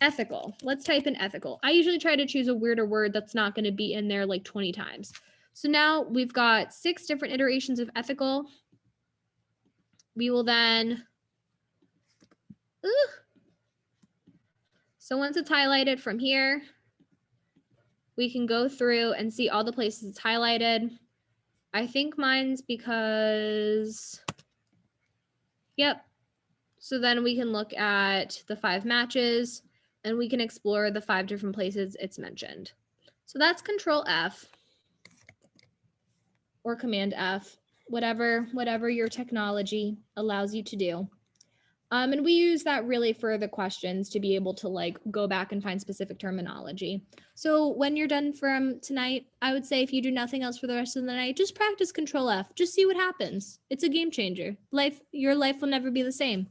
ethical. Let's type in ethical. I usually try to choose a weirder word that's not going to be in there like 20 times. So now we've got 6 different iterations of ethical. We will then, so once it's highlighted from here, we can go through and see all the places it's highlighted. I think mine's because, yep. So then we can look at the 5 matches and we can explore the 5 different places it's mentioned. So that's Control F or Command F, whatever your technology allows you to do. And we use that really for the questions to be able to like go back and find specific terminology. So when you're done from tonight, I would say if you do nothing else for the rest of the night, just practice Control F. Just see what happens. It's a game changer. Your life will never be the same.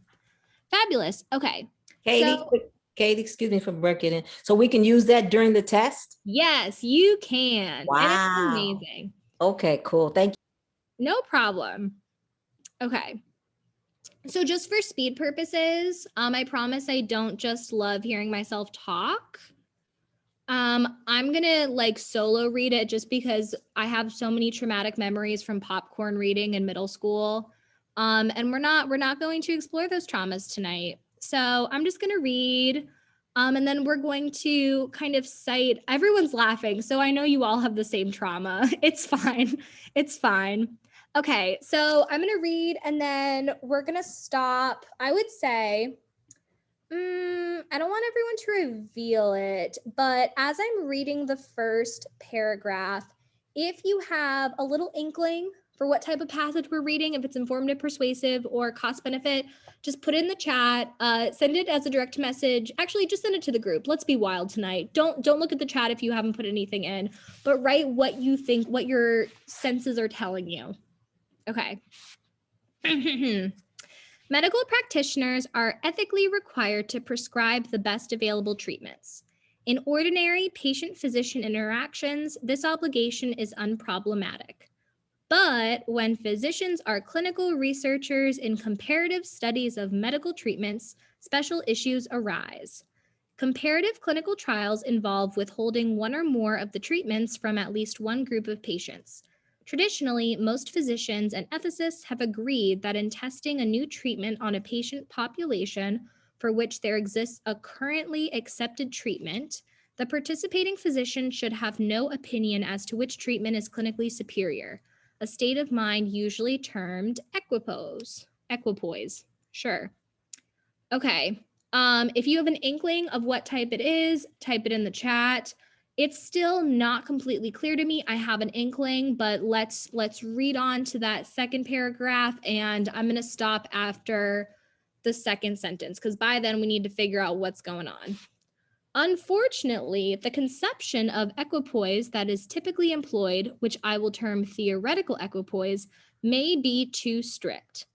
Fabulous. Okay. Katie, excuse me for breaking in. So we can use that during the test? Yes, you can. Wow. And it's amazing. Okay, cool. Thank you. No problem. Okay. So just for speed purposes, I promise I don't just love hearing myself talk. I'm gonna like solo read it just because I have so many traumatic memories from popcorn reading in middle school. And we're not going to explore those traumas tonight. So I'm just gonna read. And then we're going to kind of cite, everyone's laughing. So I know you all have the same trauma. It's fine. It's fine. Okay, so I'm gonna read and then we're gonna stop. I would say, I don't want everyone to reveal it, but as I'm reading the first paragraph, if you have a little inkling for what type of passage we're reading, if it's informative, persuasive, or cost benefit, just put it in the chat, send it as a direct message. Actually, just send it to the group. Let's be wild tonight. Don't look at the chat if you haven't put anything in, but write what you think, what your senses are telling you. Okay. Medical practitioners are ethically required to prescribe the best available treatments. In ordinary patient-physician interactions, this obligation is unproblematic. But when physicians are clinical researchers in comparative studies of medical treatments, special issues arise. Comparative clinical trials involve withholding one or more of the treatments from at least one group of patients. Traditionally, most physicians and ethicists have agreed that in testing a new treatment on a patient population for which there exists a currently accepted treatment, the participating physician should have no opinion as to which treatment is clinically superior, a state of mind usually termed equipoise. Equipoise, sure. Okay. If you have an inkling of what type it is, type it in the chat. It's still not completely clear to me. I have an inkling, but let's read on to that second paragraph, and I'm going to stop after the second sentence because by then we need to figure out what's going on. Unfortunately, the conception of equipoise that is typically employed, which I will term theoretical equipoise, may be too strict.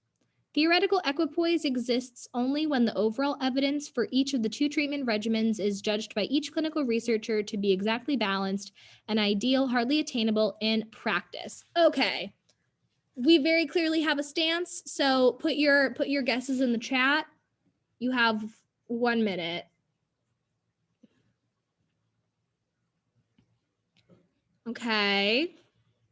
Theoretical equipoise exists only when the overall evidence for each of the two treatment regimens is judged by each clinical researcher to be exactly balanced and ideal, hardly attainable in practice. Okay, we very clearly have a stance, so put your guesses in the chat. You have 1 minute. Okay.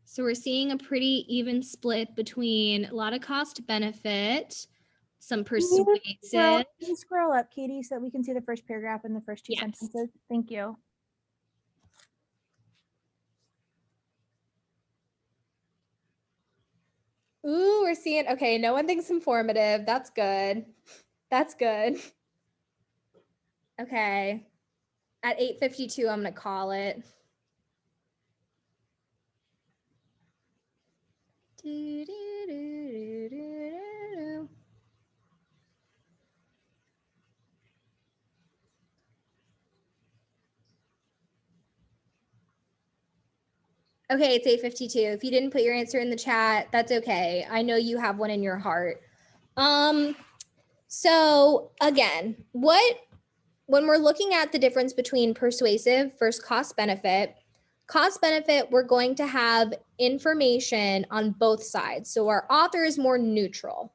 So we're seeing a pretty even split between a lot of cost benefit, some persuasive. Can you scroll up, Katie, so that we can see the first paragraph and the first two Yes. sentences? Thank you. Ooh, we're seeing, okay, no one thinks informative. That's good. That's good. Okay. At 8:52, I'm going to call it. Okay, it's 8:52. If you didn't put your answer in the chat, that's okay. I know you have one in your heart. So again, when we're looking at the difference between persuasive versus cost benefit, we're going to have information on both sides. So our author is more neutral.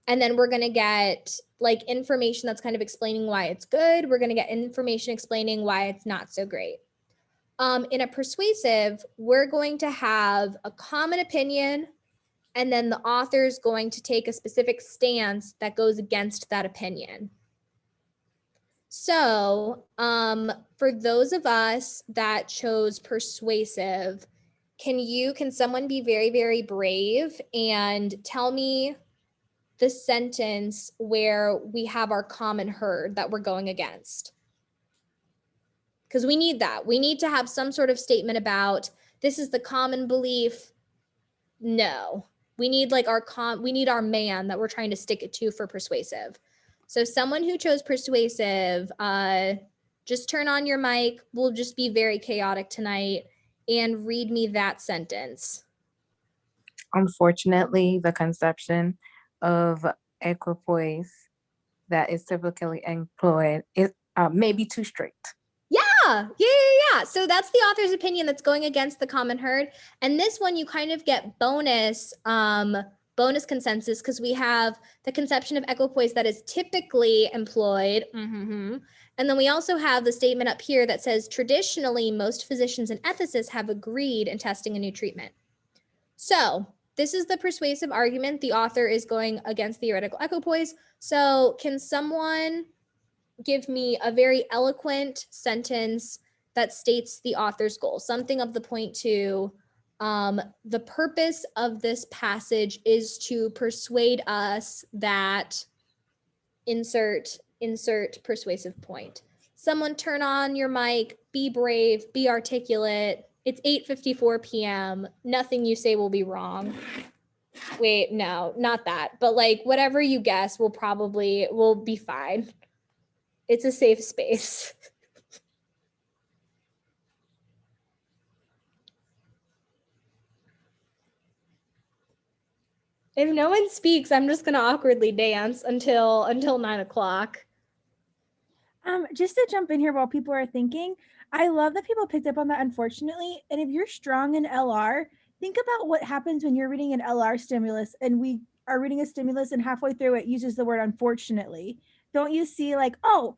And then we're going to get like information that's kind of explaining why it's good. We're going to get information explaining why it's not so great. In a persuasive, we're going to have a common opinion, and then the author is going to take a specific stance that goes against that opinion. So for those of us that chose persuasive, can someone be very, very brave and tell me the sentence where we have our common herd that we're going against? Because we need that. We need to have some sort of statement about this is the common belief. No, we need like we need our man that we're trying to stick it to for persuasive. So someone who chose persuasive, just turn on your mic. We'll just be very chaotic tonight and read me that sentence. Unfortunately, the conception of equipoise that is typically employed is maybe too strict. Yeah. So that's the author's opinion that's going against the common herd. And this one, you kind of get bonus consensus because we have the conception of equipoise that is typically employed. And then we also have the statement up here that says, traditionally, most physicians and ethicists have agreed in testing a new treatment. So this is the persuasive argument. The author is going against theoretical equipoise. So can someone give me a very eloquent sentence that states the author's goal, something of the point to the purpose of this passage is to persuade us that insert persuasive point. Someone turn on your mic, be brave, be articulate. It's 8:54 p.m. Nothing you say will be wrong. Wait, no, not that. But like whatever you guess will be fine. It's a safe space. If no one speaks, I'm just gonna awkwardly dance until 9 o'clock. Just to jump in here while people are thinking, I love that people picked up on that, unfortunately. And if you're strong in LR, think about what happens when you're reading an LR stimulus and we are reading a stimulus and halfway through it uses the word unfortunately. Don't you see like, oh,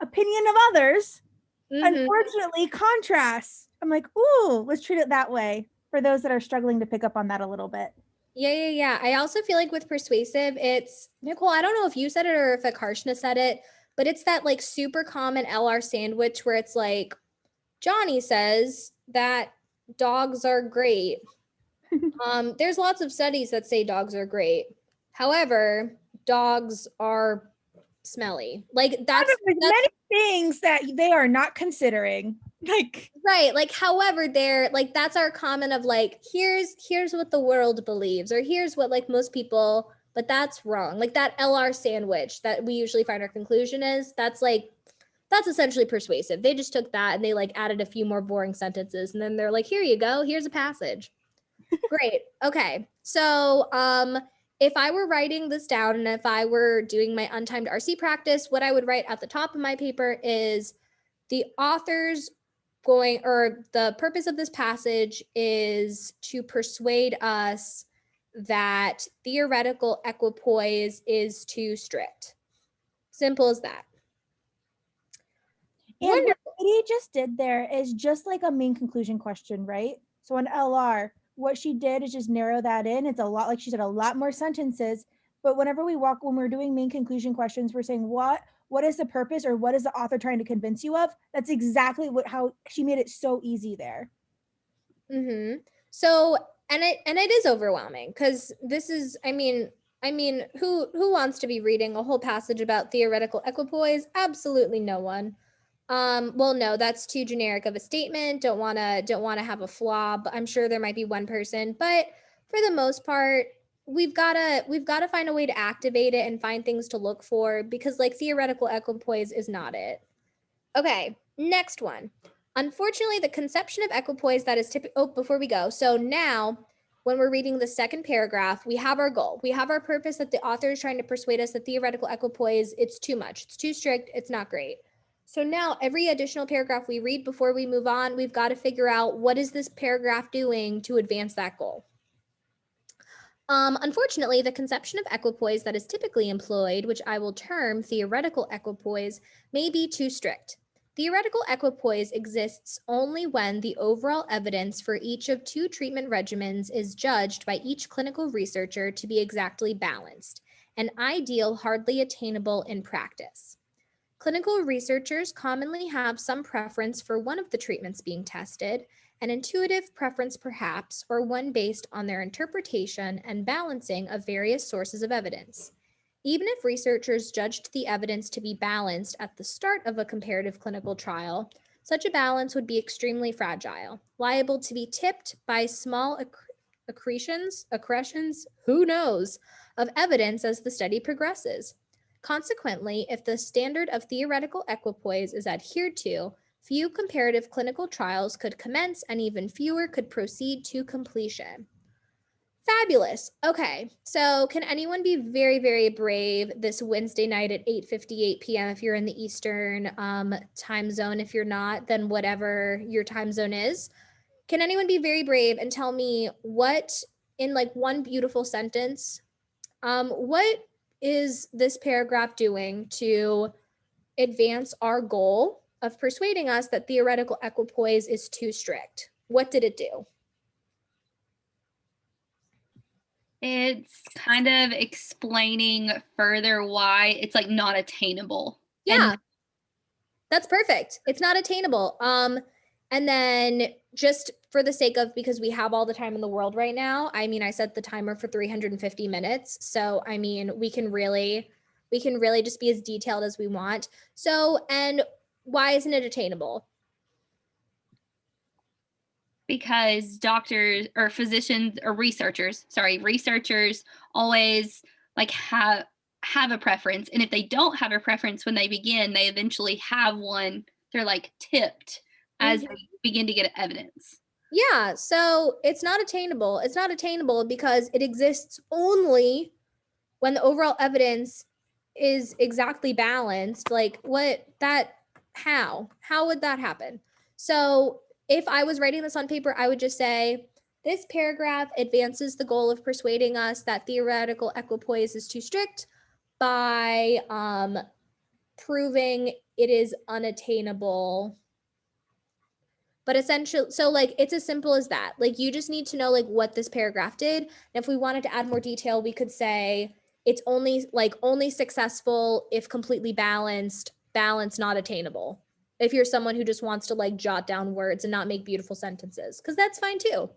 opinion of others, unfortunately, contrasts. I'm like, ooh, let's treat it that way. for those that are struggling to pick up on that a little bit. Yeah. I also feel like with persuasive, it's Nicole, I don't know if you said it or if Akarshna said it, but it's that like super common LR sandwich where it's like, Johnny says that dogs are great. There's lots of studies that say dogs are great. However, dogs are smelly. Like There's many things that they are not considering. Like right. Like, however, they're like that's our comment of like, here's what the world believes, or here's what like most people, but that's wrong. Like that LR sandwich that we usually find our conclusion is, that's essentially persuasive. They just took that and they like added a few more boring sentences and then they're like, here you go, here's a passage. Great. Okay. So if I were writing this down and if I were doing my untimed RC practice, what I would write at the top of my paper is the author's going, or the purpose of this passage is to persuade us that theoretical equipoise is too strict. Simple as that. And what he just did there is just like a main conclusion question, right? So in LR, what she did is just narrow that in. It's a lot, like she said, a lot more sentences. But when we're doing main conclusion questions, we're saying what is the purpose, or what is the author trying to convince you of? That's exactly how she made it so easy there. Mm-hmm. So, and it is overwhelming because this is, I mean, who wants to be reading a whole passage about theoretical equipoise? Absolutely no one. Well, no, that's too generic of a statement. Don't want to have a flaw, but I'm sure there might be one person, but for the most part, we've got to find a way to activate it and find things to look for, because like theoretical equipoise is not it. Okay, next one. Unfortunately, the conception of equipoise that is typical. Oh, before we go. So now, when we're reading the second paragraph, we have our goal. We have our purpose that the author is trying to persuade us that theoretical equipoise, it's too much. It's too strict. It's not great. So now every additional paragraph we read before we move on, we've got to figure out what is this paragraph doing to advance that goal. Unfortunately, the conception of equipoise that is typically employed, which I will term theoretical equipoise, may be too strict. Theoretical equipoise exists only when the overall evidence for each of two treatment regimens is judged by each clinical researcher to be exactly balanced, an ideal hardly attainable in practice. Clinical researchers commonly have some preference for one of the treatments being tested, an intuitive preference perhaps, or one based on their interpretation and balancing of various sources of evidence. Even if researchers judged the evidence to be balanced at the start of a comparative clinical trial, such a balance would be extremely fragile, liable to be tipped by small accretions, who knows, of evidence as the study progresses. Consequently, if the standard of theoretical equipoise is adhered to, few comparative clinical trials could commence and even fewer could proceed to completion. Fabulous. Okay, so can anyone be very, very brave this Wednesday night at 8:58 p.m. if you're in the Eastern time zone? If you're not, then whatever your time zone is. Can anyone be very brave and tell me what, in like one beautiful sentence, what is this paragraph doing to advance our goal of persuading us that theoretical equipoise is too strict? What did it do? It's kind of explaining further why it's like not attainable. Yeah, And that's perfect. It's not attainable. And then just for the sake of, because we have all the time in the world right now, I mean, I set the timer for 350 minutes. So, I mean, we can really just be as detailed as we want. So, and why isn't it attainable? because doctors or physicians or researchers always like have a preference, and if they don't have a preference when they begin, they eventually have one. They're like tipped as they begin to get evidence. Yeah, so it's not attainable. It's not attainable because it exists only when the overall evidence is exactly balanced. Like how would that happen? So if I was writing this on paper, I would just say this paragraph advances the goal of persuading us that theoretical equipoise is too strict by proving it is unattainable But essentially, so like it's as simple as that. Like you just need to know like what this paragraph did. And if we wanted to add more detail, we could say it's only successful if completely balanced, balance not attainable. If you're someone who just wants to like jot down words and not make beautiful sentences, because that's fine too.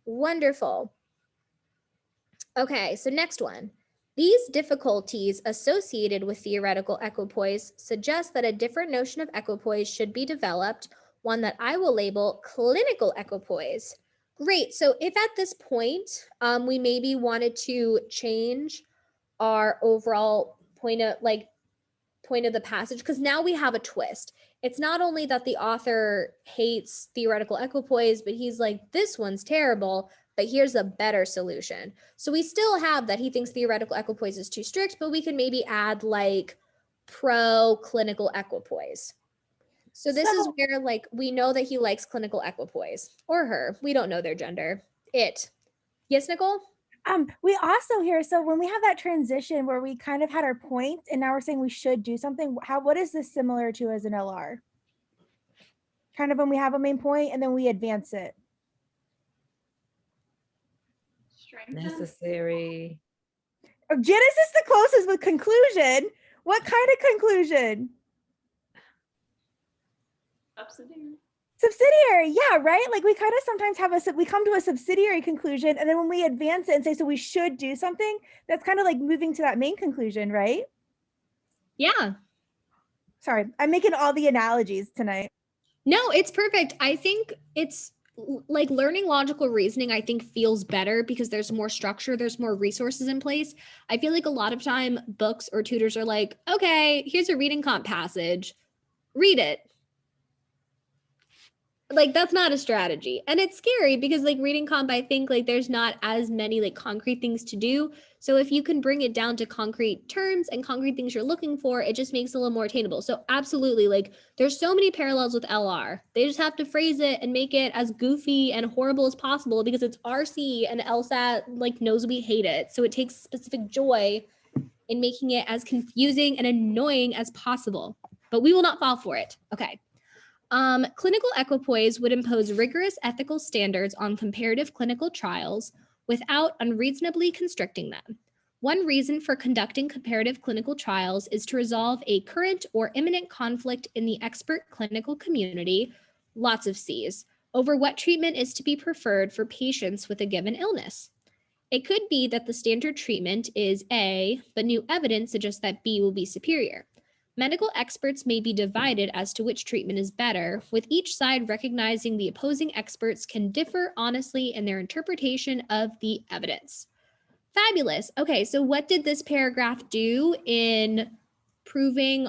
Wonderful. Okay, so next one. These difficulties associated with theoretical equipoise suggest that a different notion of equipoise should be developed, one that I will label clinical equipoise. Great, so if at this point we maybe wanted to change our overall point of the passage, because now we have a twist. It's not only that the author hates theoretical equipoise, but he's like, this one's terrible, but here's a better solution. So we still have that he thinks theoretical equipoise is too strict, but we can maybe add like pro clinical equipoise. So this is where like we know that he likes clinical equipoise, or her. We don't know their gender. It. Yes, Nicole? We also hear, so when we have that transition where we kind of had our point and now we're saying we should do something, what is this similar to as an LR? Kind of when we have a main point and then we advance it. Necessary. Genesis the closest with conclusion. What kind of conclusion? Subsidiary, yeah, right? Like we kind of sometimes we come to a subsidiary conclusion, and then when we advance it and say, so we should do something, that's kind of like moving to that main conclusion, right? Yeah. Sorry, I'm making all the analogies tonight. No, it's perfect. I think it's like learning logical reasoning, I think feels better because there's more structure, there's more resources in place. I feel like a lot of time books or tutors are like, okay, here's a reading comp passage, read it. Like that's not a strategy. And it's scary because like reading comp, I think like there's not as many like concrete things to do. So if you can bring it down to concrete terms and concrete things you're looking for, it just makes it a little more attainable. So absolutely, like there's so many parallels with LR. They just have to phrase it and make it as goofy and horrible as possible because it's RC and LSAT like knows we hate it. So it takes specific joy in making it as confusing and annoying as possible. But we will not fall for it. Okay. Clinical equipoise would impose rigorous ethical standards on comparative clinical trials without unreasonably constricting them. One reason for conducting comparative clinical trials is to resolve a current or imminent conflict in the expert clinical community, lots of C's, over what treatment is to be preferred for patients with a given illness. It could be that the standard treatment is A, but new evidence suggests that B will be superior. Medical experts may be divided as to which treatment is better, with each side recognizing the opposing experts can differ honestly in their interpretation of the evidence. Fabulous. Okay, so what did this paragraph do in achieving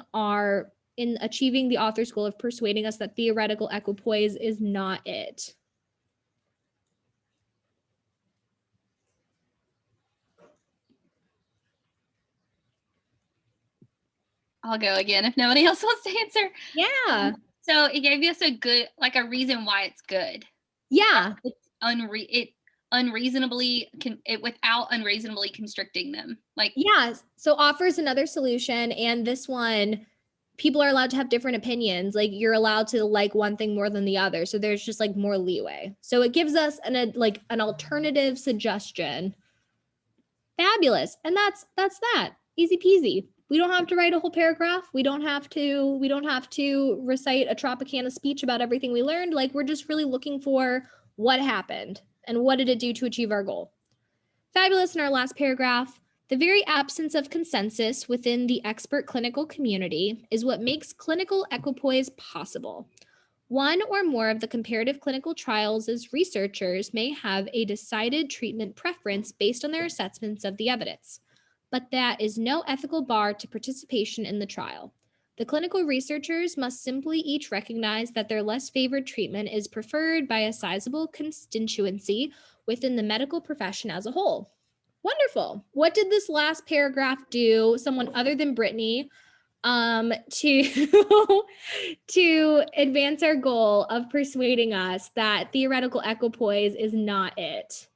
the author's goal of persuading us that theoretical equipoise is not it? I'll go again if nobody else wants to answer. Yeah. So it gave us a good, like a reason why it's good. Yeah. Without unreasonably constricting them. Like, yeah. So offers another solution, and this one, people are allowed to have different opinions. Like you're allowed to like one thing more than the other. So there's just like more leeway. So it gives us an alternative suggestion. Fabulous. And that's that. Easy peasy. We don't have to write a whole paragraph. We don't have to recite a Tropicana speech about everything we learned. Like we're just really looking for what happened and what did it do to achieve our goal. Fabulous. In our last paragraph, the very absence of consensus within the expert clinical community is what makes clinical equipoise possible. One or more of the comparative clinical trials' researchers may have a decided treatment preference based on their assessments of the evidence, but that is no ethical bar to participation in the trial. The clinical researchers must simply each recognize that their less favored treatment is preferred by a sizable constituency within the medical profession as a whole. Wonderful. What did this last paragraph do, someone other than Brittany, to to advance our goal of persuading us that theoretical equipoise is not it?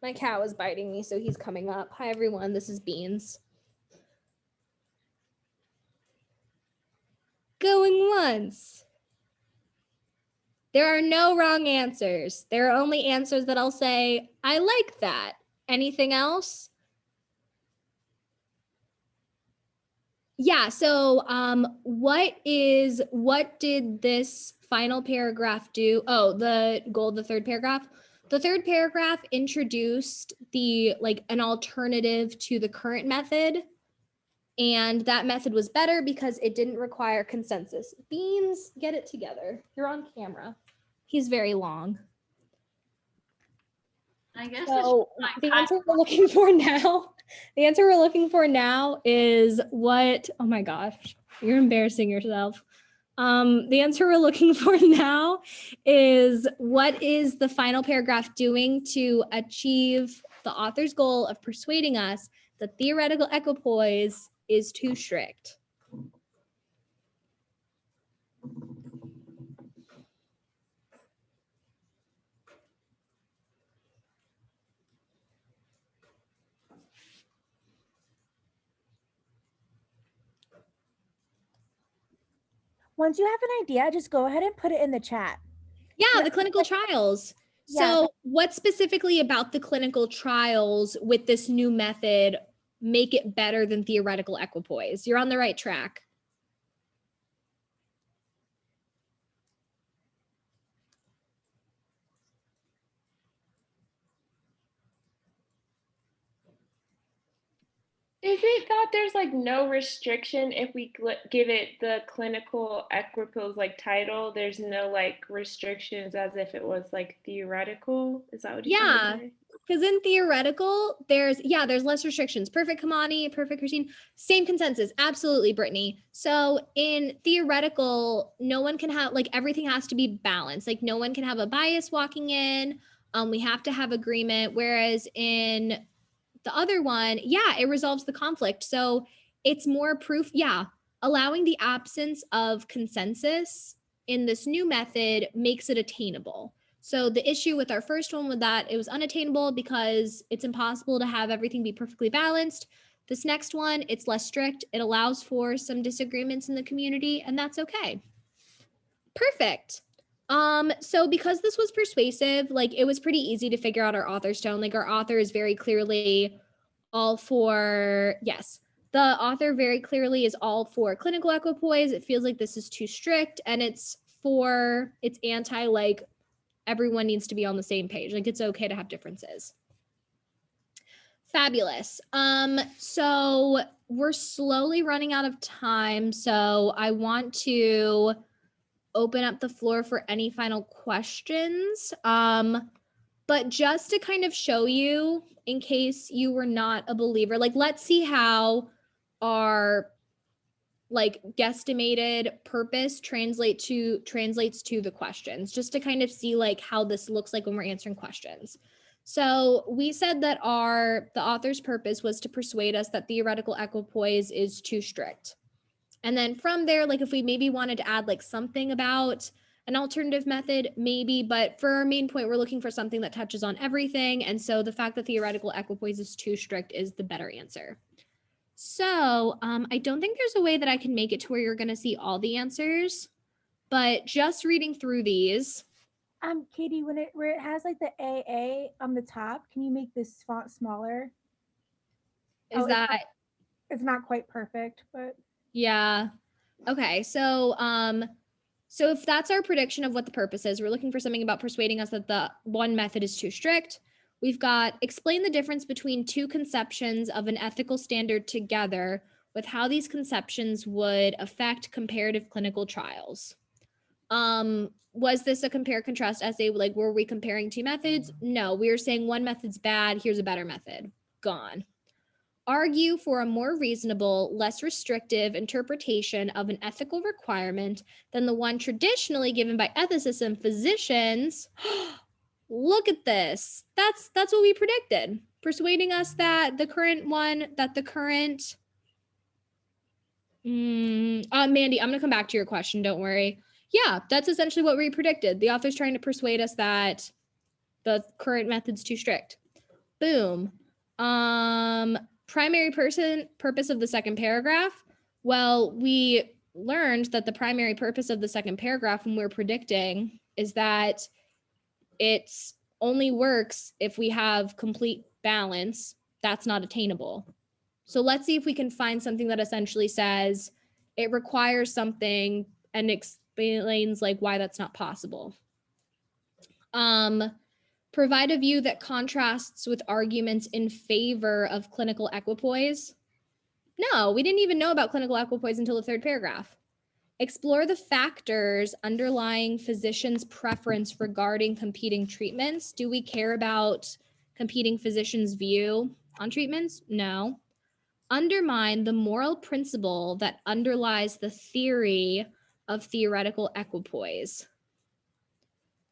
My cat was biting me, so he's coming up. Hi, everyone. This is Beans. Going once. There are no wrong answers. There are only answers that I'll say, I like that. Anything else? Yeah, so what did this final paragraph do? Oh, the goal of the third paragraph. The third paragraph introduced an alternative to the current method. And that method was better because it didn't require consensus. Beans, get it together. You're on camera. He's very long. I guess So the answer we're looking for now is what, oh my gosh, you're embarrassing yourself. The answer we're looking for now is what is the final paragraph doing to achieve the author's goal of persuading us that theoretical equipoise is too strict? Once you have an idea, just go ahead and put it in the chat. Yeah, the clinical trials. Yeah. So what specifically about the clinical trials with this new method make it better than theoretical equipoise? You're on the right track. Is it that there's like no restriction if we give it the clinical equipoise like title? There's no like restrictions as if it was like theoretical. Is that what you're trying to say? Because in theoretical, there's less restrictions. Perfect Kamani, perfect Christine, same consensus. Absolutely, Brittany. So in theoretical, no one can have, everything has to be balanced. Like no one can have a bias walking in. We have to have agreement. Whereas in the other one, it resolves the conflict. So it's more proof. Allowing the absence of consensus in this new method makes it attainable. So the issue with our first one was that it was unattainable because it's impossible to have everything be perfectly balanced. This next one, it's less strict. It allows for some disagreements in the community, and that's okay. Perfect. So because this was persuasive, it was pretty easy to figure out our author's tone. Our author is very clearly all for, the author very clearly is all for clinical equipoise. It feels like this is too strict, and it's anti, everyone needs to be on the same page. It's okay to have differences. Fabulous. So we're slowly running out of time. So I want to open up the floor for any final questions. But just to kind of show you, in case you were not a believer, let's see how our guesstimated purpose translates to the questions, just to kind of see how this looks like when we're answering questions. So we said that the author's purpose was to persuade us that theoretical equipoise is too strict. And then from there, if we maybe wanted to add something about an alternative method, maybe, but for our main point, we're looking for something that touches on everything. And so the fact that theoretical equipoise is too strict is the better answer. So I don't think there's a way that I can make it to where you're going to see all the answers, but just reading through these. Katie, where it has the AA on the top, can you make this font smaller? It's not quite perfect, but yeah. Okay. So so if that's our prediction of what the purpose is, we're looking for something about persuading us that the one method is too strict. We've got explain the difference between two conceptions of an ethical standard together with how these conceptions would affect comparative clinical trials. Was this a compare contrast essay? Were we comparing two methods? No, we were saying one method's bad, here's a better method. Gone. Argue for a more reasonable, less restrictive interpretation of an ethical requirement than the one traditionally given by ethicists and physicians. Look at this. That's what we predicted, persuading us that Mandy, I'm gonna come back to your question, don't worry. Yeah, that's essentially what we predicted. The author's trying to persuade us that the current method's too strict. Boom. Primary purpose of the second paragraph. Well, we learned that the primary purpose of the second paragraph when we're predicting is that it's only works if we have complete balance. That's not attainable. So let's see if we can find something that essentially says it requires something and explains like why that's not possible. Provide a view that contrasts with arguments in favor of clinical equipoise. No, we didn't even know about clinical equipoise until the third paragraph. Explore the factors underlying physicians' preference regarding competing treatments. Do we care about competing physicians' view on treatments? No. Undermine the moral principle that underlies the theory of theoretical equipoise.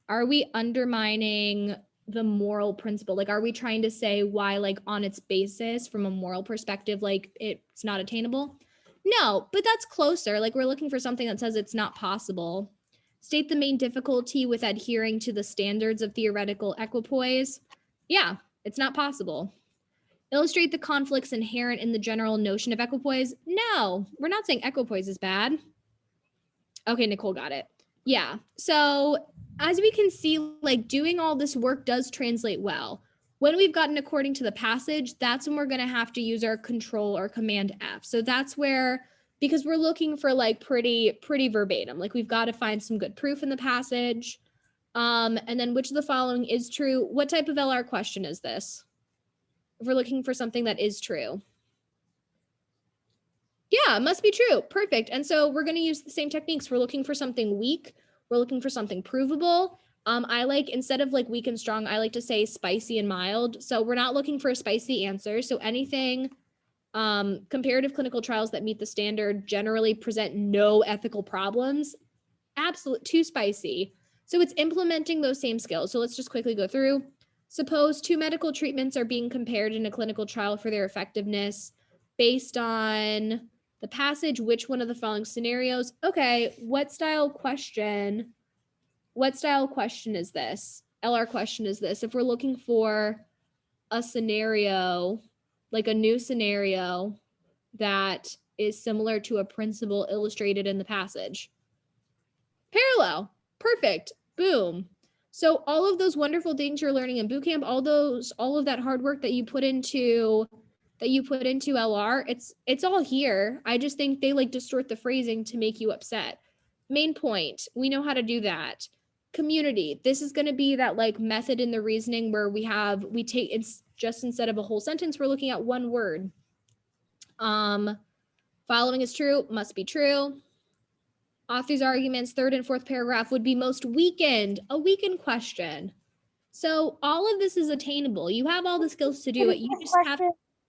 Are we undermining the moral principle? Like, are we trying to say why, like, on its basis, from a moral perspective, like, it's not attainable? No, but that's closer. Like, we're looking for something that says it's not possible. State the main difficulty with adhering to the standards of theoretical equipoise. Yeah, it's not possible. Illustrate the conflicts inherent in the general notion of equipoise. No, we're not saying equipoise is bad. Okay, Nicole got it. Yeah, so as we can see, like, doing all this work does translate well. When we've gotten according to the passage, that's when we're going to have to use our control or command F. So that's where, because we're looking for like pretty verbatim, like we've got to find some good proof in the passage. And then which of the following is true? What type of LR question is this? If we're looking for something that is true. Yeah, it must be true. Perfect. And so we're going to use the same techniques. We're looking for something weak. We're looking for something provable. I like, instead of like weak and strong, I like to say spicy and mild. So we're not looking for a spicy answer. So anything, comparative clinical trials that meet the standard generally present no ethical problems. Absolute, too spicy. So it's implementing those same skills. So let's just quickly go through. Suppose two medical treatments are being compared in a clinical trial for their effectiveness based on the passage. Which one of the following scenarios? Okay, what style question is this? LR question is this? If we're looking for a scenario, like a new scenario that is similar to a principle illustrated in the passage. Parallel. Perfect. Boom. So all of those wonderful things you're learning in bootcamp, all of that hard work that you put into LR, it's all here. I just think they like distort the phrasing to make you upset. Main point, we know how to do that. Community, this is going to be that like method in the reasoning where we take, it's just instead of a whole sentence, we're looking at one word. Following is true, must be true. Author's arguments, third and fourth paragraph would be most weakened, a weakened question. So all of this is attainable. You have all the skills to do it. You just have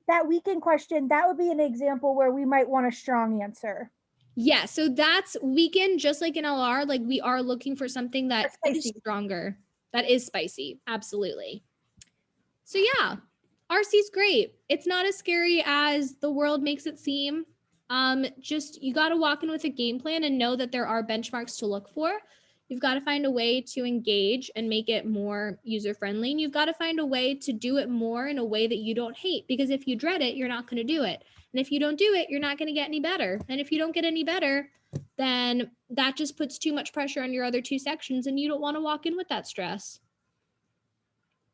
that weakened question. That would be an example where we might want a strong answer. Yeah, so that's weakened, just like in LR, like we are looking for something that is stronger, that is spicy. Absolutely. So yeah, RC's great. It's not as scary as the world makes it seem. Just, you got to walk in with a game plan and know that there are benchmarks to look for. You've got to find a way to engage and make it more user-friendly. And you've got to find a way to do it more in a way that you don't hate, because if you dread it, you're not going to do it. And if you don't do it, you're not going to get any better. And if you don't get any better, then that just puts too much pressure on your other two sections, and you don't want to walk in with that stress.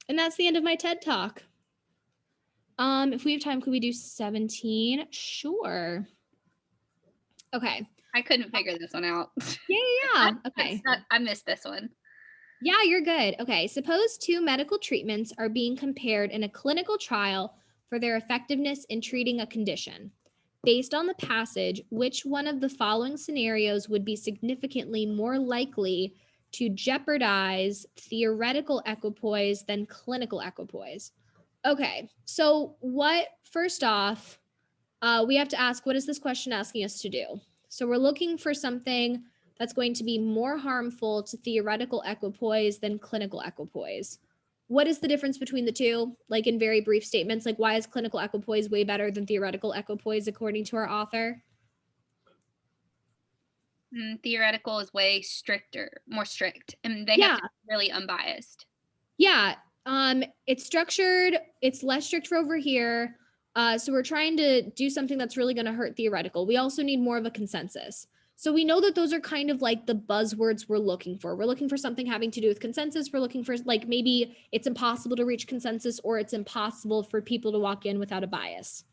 And that's the end of my TED Talk. If we have time, could we do 17? Sure. Okay. I couldn't figure this one out. Yeah. Okay. I missed this one. Yeah, you're good. Okay. Suppose two medical treatments are being compared in a clinical trial for their effectiveness in treating a condition. Based on the passage, which one of the following scenarios would be significantly more likely to jeopardize theoretical equipoise than clinical equipoise? Okay. So first off, we have to ask, what is this question asking us to do? So we're looking for something that's going to be more harmful to theoretical equipoise than clinical equipoise. What is the difference between the two? Like in very brief statements, like why is clinical equipoise way better than theoretical equipoise according to our author? Theoretical is way more strict, and they have to be really unbiased. Yeah, It's structured, it's less strict for over here. So we're trying to do something that's really going to hurt theoretical. We also need more of a consensus. So we know that those are kind of like the buzzwords we're looking for. We're looking for something having to do with consensus. We're looking for like maybe it's impossible to reach consensus or it's impossible for people to walk in without a bias.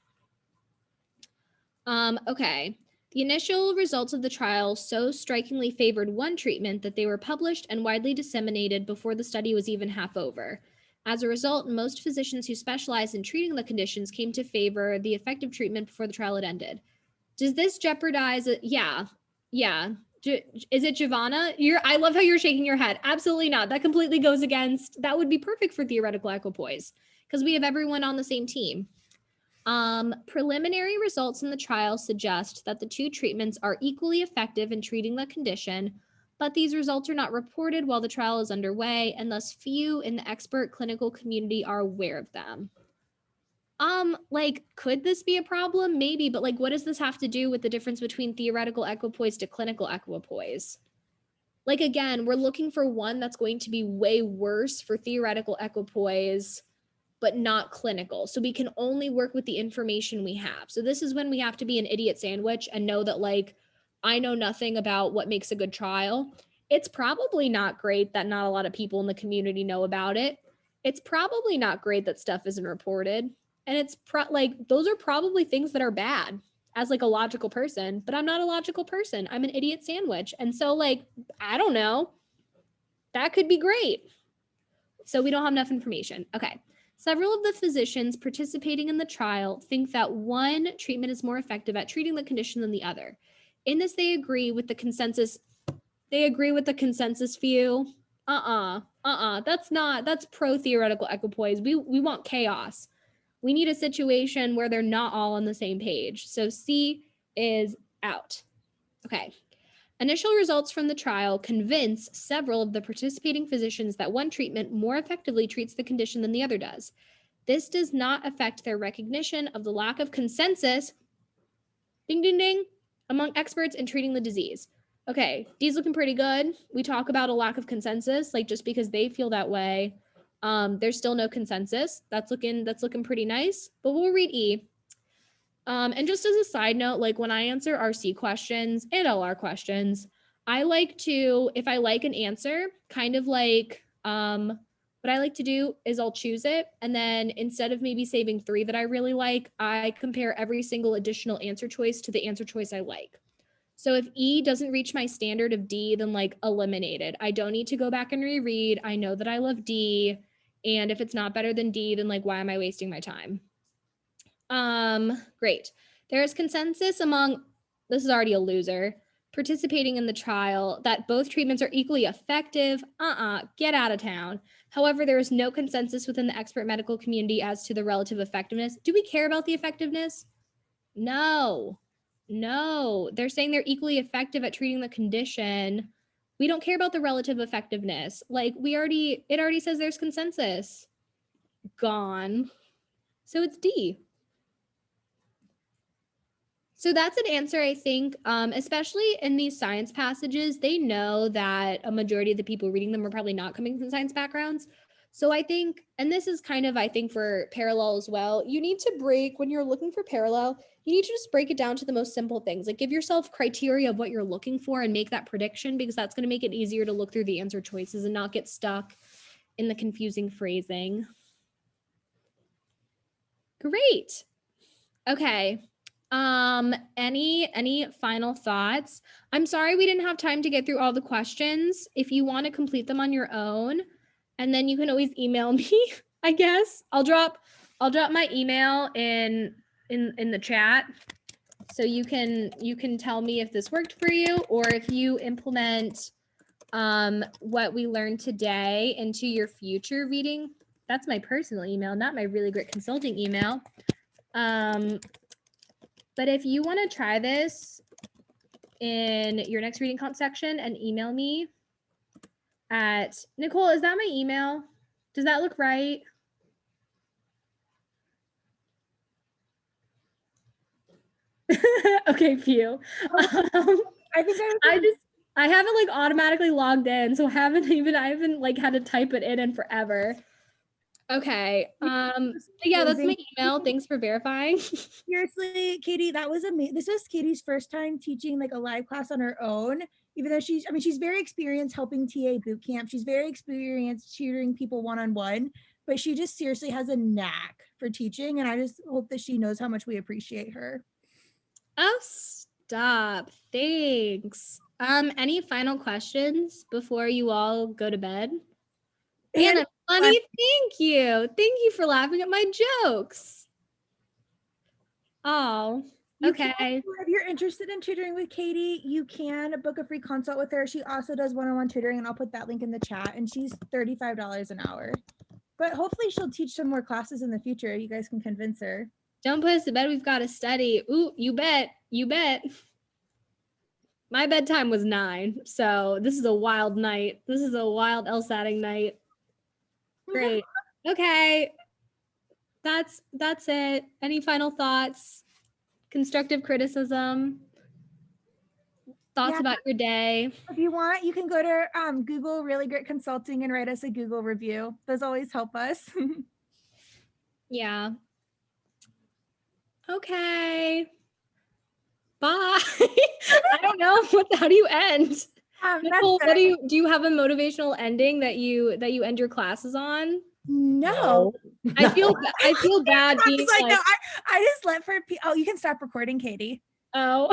Okay. The initial results of the trial so strikingly favored one treatment that they were published and widely disseminated before the study was even half over. As a result, most physicians who specialize in treating the conditions came to favor the effective treatment before the trial had ended. Does this jeopardize it? Yeah. Is it Giovanna? I love how you're shaking your head. Absolutely not. That completely goes against, that would be perfect for theoretical equipoise because we have everyone on the same team. Preliminary results in the trial suggest that the two treatments are equally effective in treating the condition, but these results are not reported while the trial is underway, and thus few in the expert clinical community are aware of them. Like, could this be a problem? Maybe, but like, what does this have to do with the difference between theoretical equipoise to clinical equipoise? Like, again, we're looking for one that's going to be way worse for theoretical equipoise, but not clinical. So we can only work with the information we have. So this is when we have to be an idiot sandwich and know that like, I know nothing about what makes a good trial. It's probably not great that not a lot of people in the community know about it. It's probably not great that stuff isn't reported. And it's like, those are probably things that are bad as like a logical person, but I'm not a logical person. I'm an idiot sandwich. And so like, I don't know, that could be great. So we don't have enough information. Okay. Several of the physicians participating in the trial think that one treatment is more effective at treating the condition than the other. In this, they agree with the consensus. They agree with the consensus view. That's pro-theoretical equipoise. We want chaos. We need a situation where they're not all on the same page. So C is out. Okay. Initial results from the trial convince several of the participating physicians that one treatment more effectively treats the condition than the other does. This does not affect their recognition of the lack of consensus, ding, ding, ding, among experts in treating the disease. Okay, D's looking pretty good. We talk about a lack of consensus, like just because they feel that way, there's still no consensus. That's looking pretty nice, but we'll read E. And just as a side note, like when I answer RC questions and LR questions, I like to, if I like an answer, kind of like, what I like to do is I'll choose it. And then instead of maybe saving 3 that I really like, I compare every single additional answer choice to the answer choice I like. So if E doesn't reach my standard of D, then like eliminated. I don't need to go back and reread. I know that I love D. And if it's not better than D, then like, why am I wasting my time? Great. There is consensus among, this is already a loser, participating in the trial that both treatments are equally effective. Get out of town. However, there is no consensus within the expert medical community as to the relative effectiveness. Do we care about the effectiveness? No. They're saying they're equally effective at treating the condition. We don't care about the relative effectiveness. Like it already says there's consensus. Gone. So it's D. So that's an answer, I think, especially in these science passages, they know that a majority of the people reading them are probably not coming from science backgrounds. So I think, and this is kind of, I think, for parallel as well, you need to break, when you're looking for parallel, you need to just break it down to the most simple things. Like give yourself criteria of what you're looking for and make that prediction, because that's going to make it easier to look through the answer choices and not get stuck in the confusing phrasing. Great. Okay. Any final thoughts? I'm sorry we didn't have time to get through all the questions. If you want to complete them on your own, and then you can always email me, I guess. I'll drop my email in the chat. So you can tell me if this worked for you or if you implement what we learned today into your future reading. That's my personal email, not my Really Great Consulting email. But if you want to try this in your next reading comp section and email me at Nicole, is that my email? Does that look right? Okay, phew. I think I haven't like automatically logged in, so I haven't like had to type it in forever. Okay. was Yeah, that's my amazing. email. Thanks for verifying. Seriously, Katie, that was amazing. This was Katie's first time teaching like a live class on her own, even though she's very experienced helping TA boot camp. She's very experienced tutoring people one-on-one, but she just seriously has a knack for teaching. And I just hope that she knows how much we appreciate her. Oh, stop. Thanks. Any final questions before you all go to bed? Anna, funny, thank you. Thank you for laughing at my jokes. Oh, okay. If you're interested in tutoring with Katie, you can book a free consult with her. She also does one-on-one tutoring, and I'll put that link in the chat. And she's $35 an hour. But hopefully she'll teach some more classes in the future. You guys can convince her. Don't put us to bed. We've got to study. Ooh, you bet. You bet. My bedtime was 9, so this is a wild night. This is a wild LSATing night. Great. Okay. That's it. Any final thoughts? Constructive criticism? Thoughts about your day? If you want, you can go to Google Really Great Consulting and write us a Google review. Those always help us. Yeah. Okay. Bye. I don't know. How do you end? Nicole, what do you have a motivational ending that you end your classes on? No. I feel bad being like, no, I just let for oh, you can stop recording, Katie. Oh.